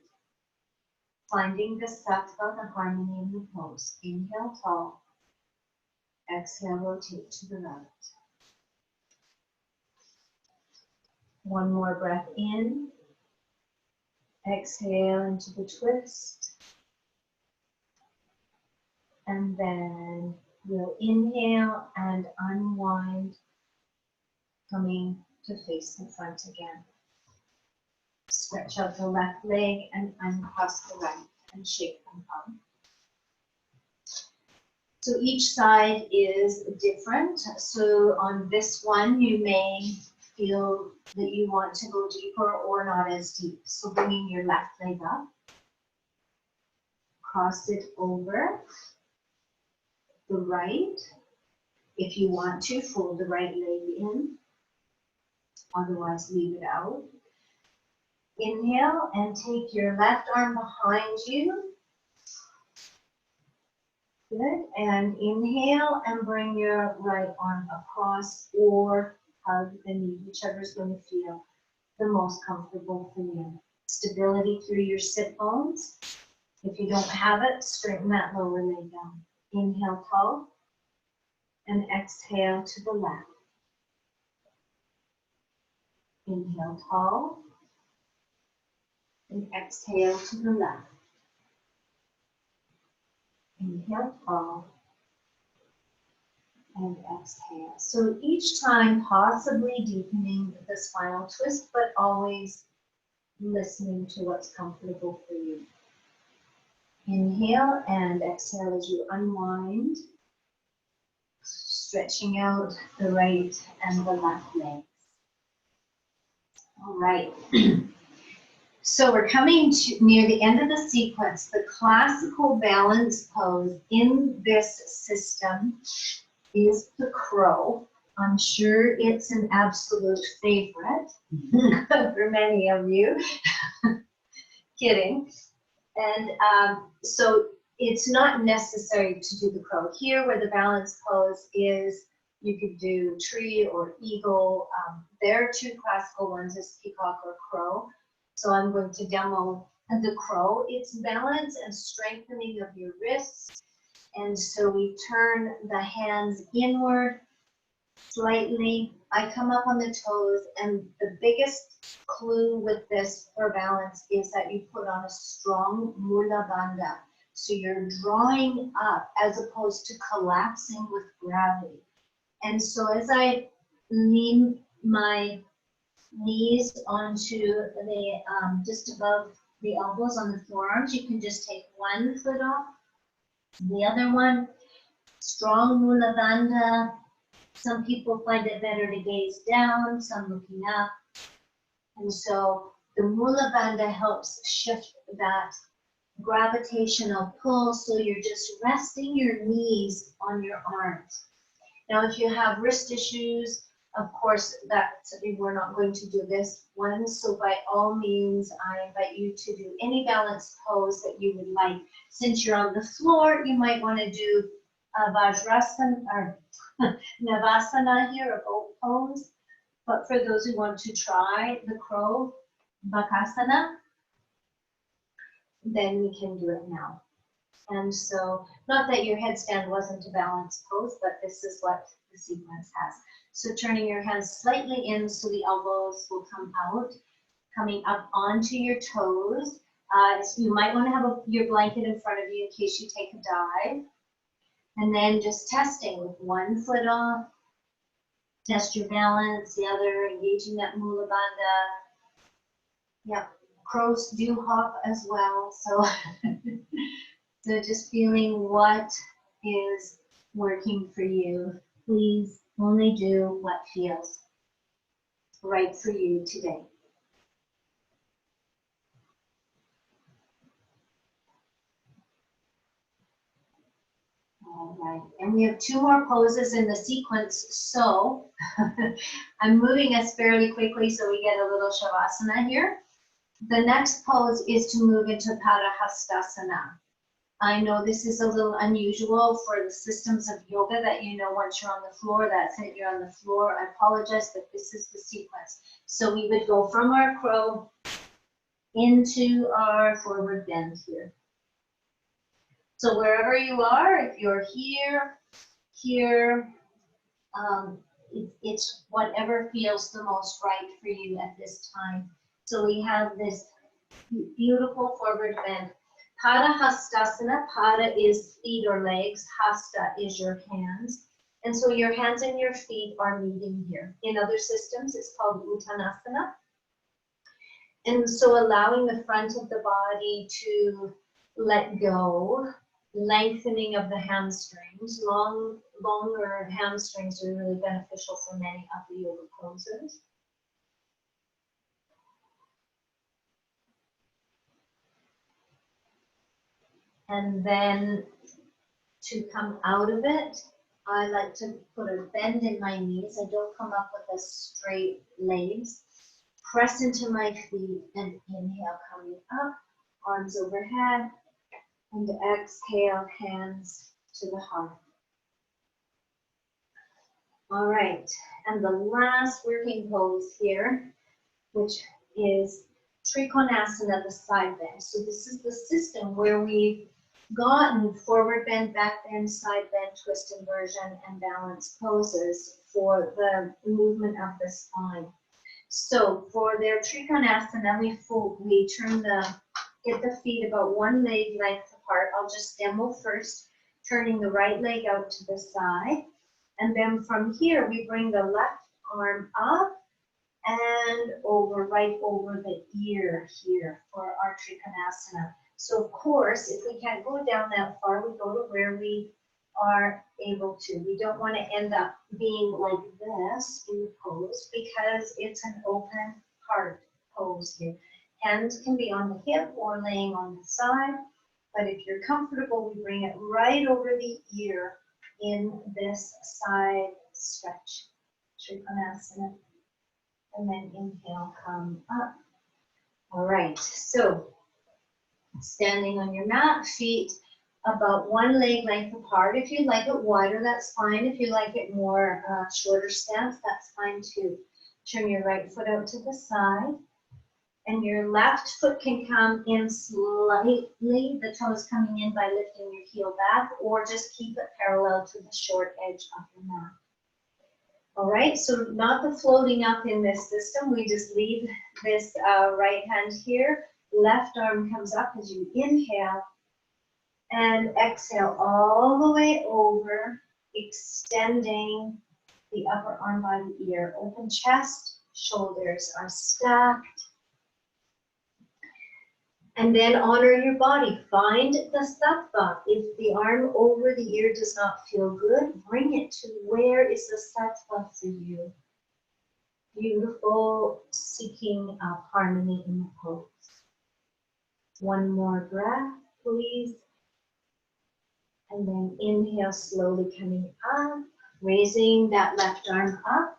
Speaker 1: Finding the sattva, the harmony in the pose. Inhale tall, exhale, rotate to the right. One more breath in. Exhale into the twist. And then we'll inhale and unwind, coming to face the front again. Stretch out the left leg and uncross the right and shake them up. So each side is different. So on this one, you may feel that you want to go deeper or not as deep. So bringing your left leg up, cross it over the right. If you want to, fold the right leg in. Otherwise, leave it out. Inhale and take your left arm behind you. Good. And inhale and bring your right arm across or hug the knee, whichever is going to feel the most comfortable for you. Stability through your sit bones. If you don't have it, straighten that lower leg down. Inhale tall and exhale to the left. Inhale tall and exhale to the left. Inhale tall and exhale. So each time possibly deepening the spinal twist, but always listening to what's comfortable for you. Inhale and exhale as you unwind, stretching out the right and the left legs. All right. So we're coming to near the end of the sequence. The classical balance pose in this system is the crow. I'm sure it's an absolute favorite for many of you. Kidding. And so it's not necessary to do the crow. Here where the balance pose is, you could do tree or eagle. There are two classical ones, is peacock or crow. So I'm going to demo the crow. It's balance and strengthening of your wrists. And so we turn the hands inward slightly. I come up on the toes, and the biggest clue with this for balance is that you put on a strong mula bandha. So you're drawing up as opposed to collapsing with gravity. And so as I lean my knees onto the, just above the elbows on the forearms, you can just take one foot off, the other one, strong mula bandha. Some people find it better to gaze down, some looking up. And so the mula bandha helps shift that gravitational pull, so you're just resting your knees on your arms. Now, if you have wrist issues, of course, we're not going to do this one. So by all means, I invite you to do any balance pose that you would like. Since you're on the floor, you might want to do Vajrasana or Navasana here, or boat pose. But for those who want to try the crow, Bakasana, then we can do it now. And so, not that your headstand wasn't a balance pose, but this is what the sequence has. So turning your hands slightly in so the elbows will come out, coming up onto your toes. So you might want to have your blanket in front of you in case you take a dive. And then just testing with one foot off. Test your balance, the other, engaging that mula bandha. Yep, crows do hop as well. So, so just feeling what is working for you. Please only do what feels right for you today. All right, and we have two more poses in the sequence, so I'm moving us fairly quickly so we get a little Shavasana here. The next pose is to move into Padahastasana. I know this is a little unusual for the systems of yoga that you know once you're on the floor, that's it, you're on the floor. I apologize, but this is the sequence. So we would go from our crow into our forward bend here. So wherever you are, if you're here, it's whatever feels the most right for you at this time. So we have this beautiful forward bend. Padahastasana, pada is feet or legs, hasta is your hands. And so your hands and your feet are meeting here. In other systems, it's called Uttanasana. And so allowing the front of the body to let go, lengthening of the hamstrings. Longer hamstrings are really beneficial for many of the yoga poses. And then to come out of it, I like to put a bend in my knees. I don't come up with a straight legs. Press into my feet and inhale, coming up, arms overhead, and exhale, hands to the heart. All right, and the last working pose here, which is Trikonasana, the side bend. So this is the system where we've gotten forward bend, back bend, side bend, twist inversion, and balance poses for the movement of the spine. So for their Trikonasana, we turn get the feet about one leg length apart. I'll just demo first, turning the right leg out to the side. And then from here, we bring the left arm up and over, right over the ear here for our Trikonasana. So of course, if we can't go down that far, we go to where we are able to. We don't want to end up being like this in the pose because it's an open heart pose here. Hands can be on the hip or laying on the side, but if you're comfortable, we bring it right over the ear in this side stretch, Trikonasana, and then inhale, come up. All right, so standing on your mat, feet about one leg length apart. If you like it wider, that's fine. If you like it more shorter stance, that's fine too. Turn your right foot out to the side, and your left foot can come in slightly, the toes coming in by lifting your heel back, or just keep it parallel to the short edge of your mat. All right, so not the floating up in this system. We just leave this right hand here. Left arm comes up as you inhale, and exhale all the way over, extending the upper arm by the ear. Open chest, shoulders are stacked. And then honor your body. Find the sattva. If the arm over the ear does not feel good, bring it to where is the sattva for you. Beautiful, seeking of harmony in the pose. One more breath, please. And then inhale, slowly coming up, raising that left arm up,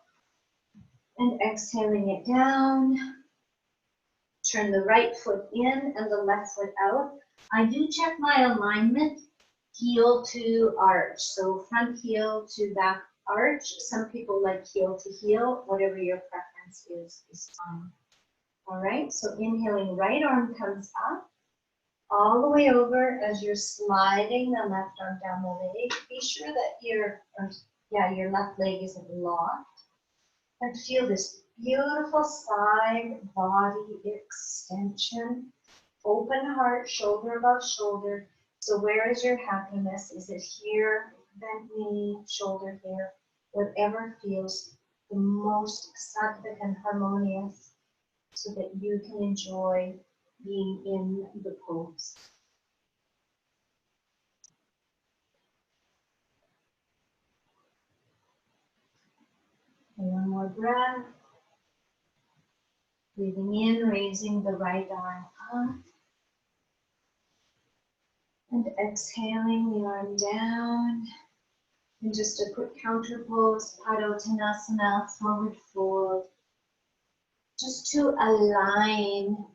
Speaker 1: and exhaling it down. Turn the right foot in and the left foot out. I do check my alignment, heel to arch. So front heel to back arch. Some people like heel to heel. Whatever your preference is fine. All right, so inhaling, right arm comes up, all the way over as you're sliding the left arm down the leg. Be sure that your left leg isn't locked. And feel this beautiful side body extension. Open heart, shoulder above shoulder. So where is your happiness? Is it here, bent knee, shoulder here? Whatever feels the most sattvic and harmonious so that you can enjoy being in the pose. And one more breath. Breathing in, raising the right arm up. And exhaling the arm down. And just a quick counter pose, Uttanasana, forward fold. Just to align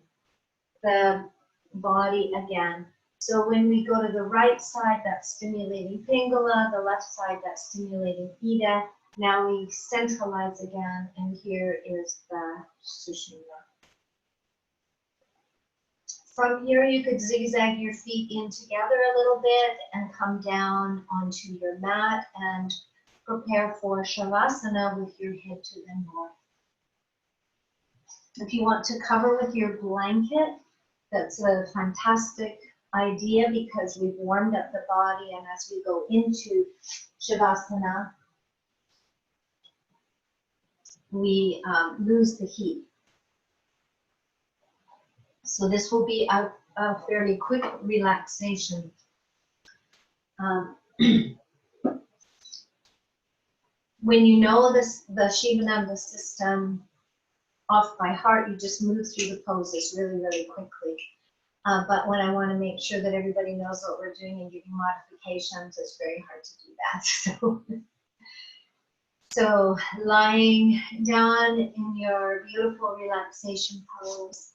Speaker 1: the body again. So when we go to the right side, that's stimulating Pingala, the left side, that's stimulating Ida. Now we centralize again, and here is the Sushumna. From here, you could zigzag your feet in together a little bit and come down onto your mat and prepare for Shavasana with your head to the north. If you want to cover with your blanket, that's a fantastic idea because we've warmed up the body, and as we go into Shavasana, we lose the heat. So this will be a fairly quick relaxation. When you know this, the Shivananda system off by heart, you just move through the poses really, really quickly. But when I want to make sure that everybody knows what we're doing and giving modifications, it's very hard to do that. So lying down in your beautiful relaxation pose.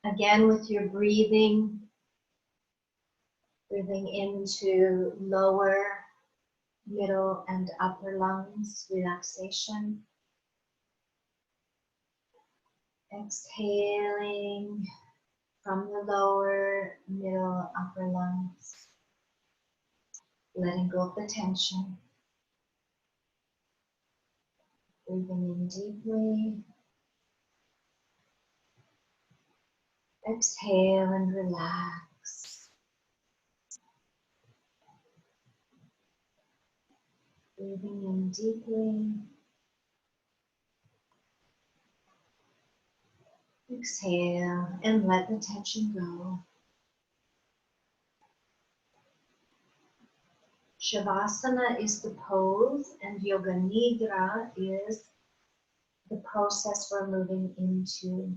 Speaker 1: Again, with your breathing into lower, middle, and upper lungs, relaxation. Exhaling from the lower, middle, upper lungs. Letting go of the tension. Breathing in deeply. Exhale and relax. Breathing in deeply. Exhale and let the tension go. Shavasana is the pose and Yoga Nidra is the process we're moving into.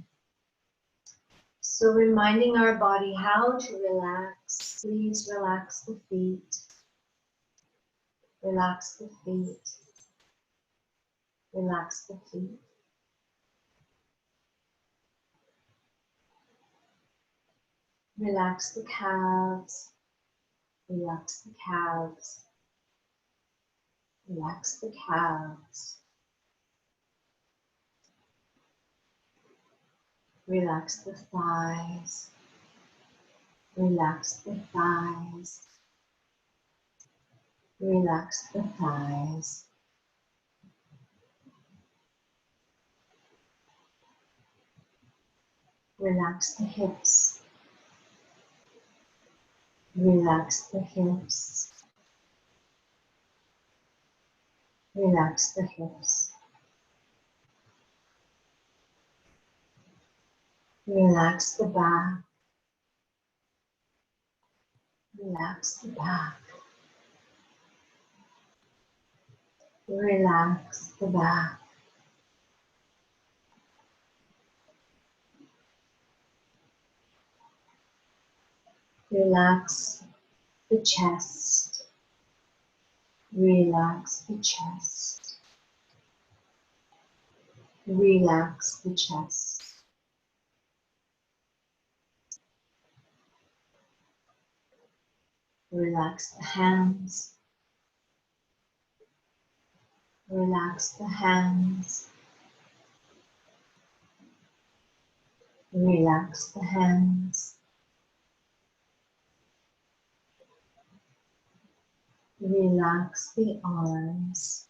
Speaker 1: So reminding our body how to relax. Please relax the feet. Relax the feet. Relax the feet. Relax the calves. Relax the calves. Relax the calves. Relax the thighs. Relax the thighs. Relax the thighs. Relax the hips. Relax the hips. Relax the hips. Relax the back. Relax the back. Relax the back. Relax the chest. Relax the chest. Relax the chest. Relax the hands. Relax the hands. Relax the hands. Relax the arms.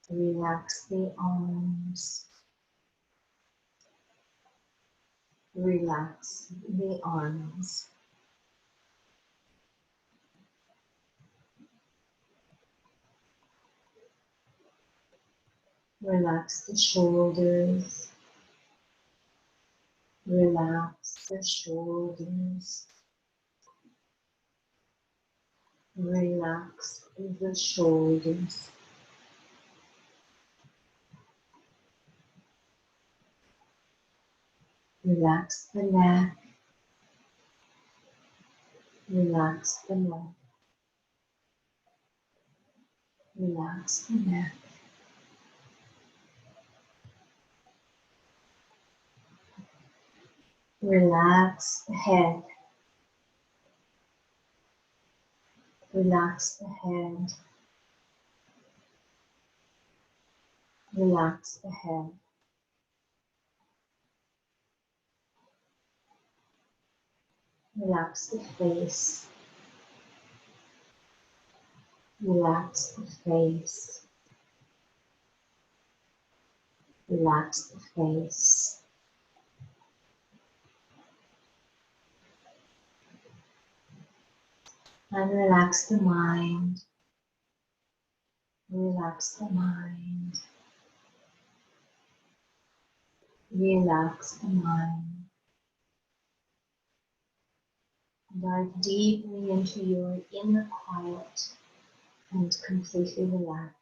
Speaker 1: Relax the arms. Relax the arms. Relax the shoulders. Relax the shoulders. Relax the shoulders. Relax the neck. Relax the neck. Relax the neck. Relax the head. Relax the head. Relax the head. Relax the face. Relax the face. Relax the face. And relax the mind. Relax the mind. Relax the mind. Dive deeply into your inner quiet and completely relax.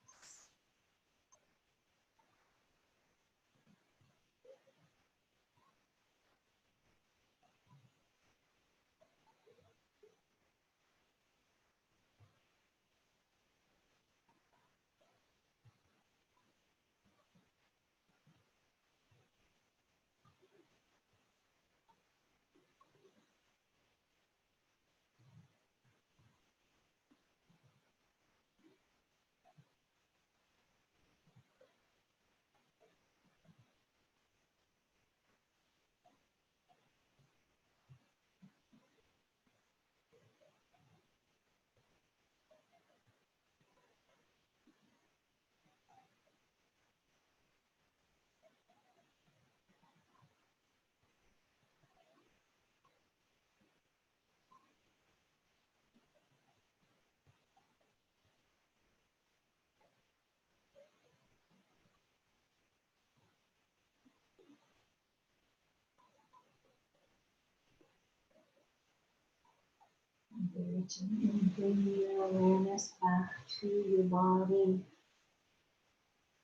Speaker 1: And bring your awareness back to your body,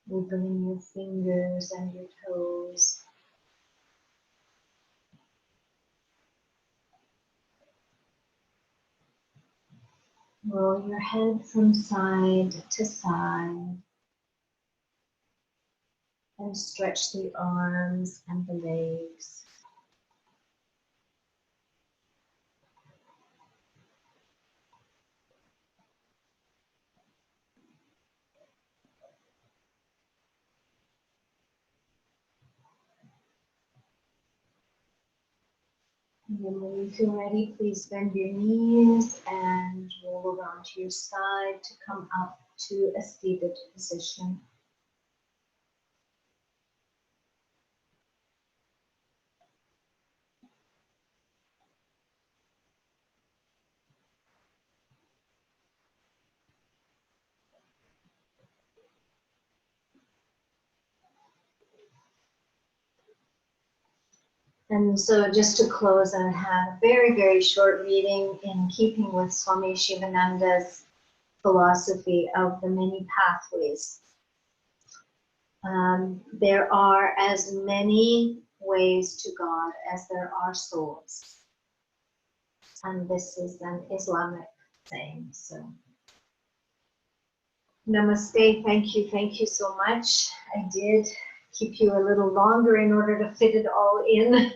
Speaker 1: wiggling your fingers and your toes. Roll your head from side to side and stretch the arms and the legs. And then when you feel ready, please bend your knees and roll around to your side to come up to a seated position. And so just to close, I have a very, very short reading in keeping with Swami Shivananda's philosophy of the many pathways. There are as many ways to God as there are souls. And this is an Islamic saying. So, namaste, thank you so much. I did keep you a little longer in order to fit it all in.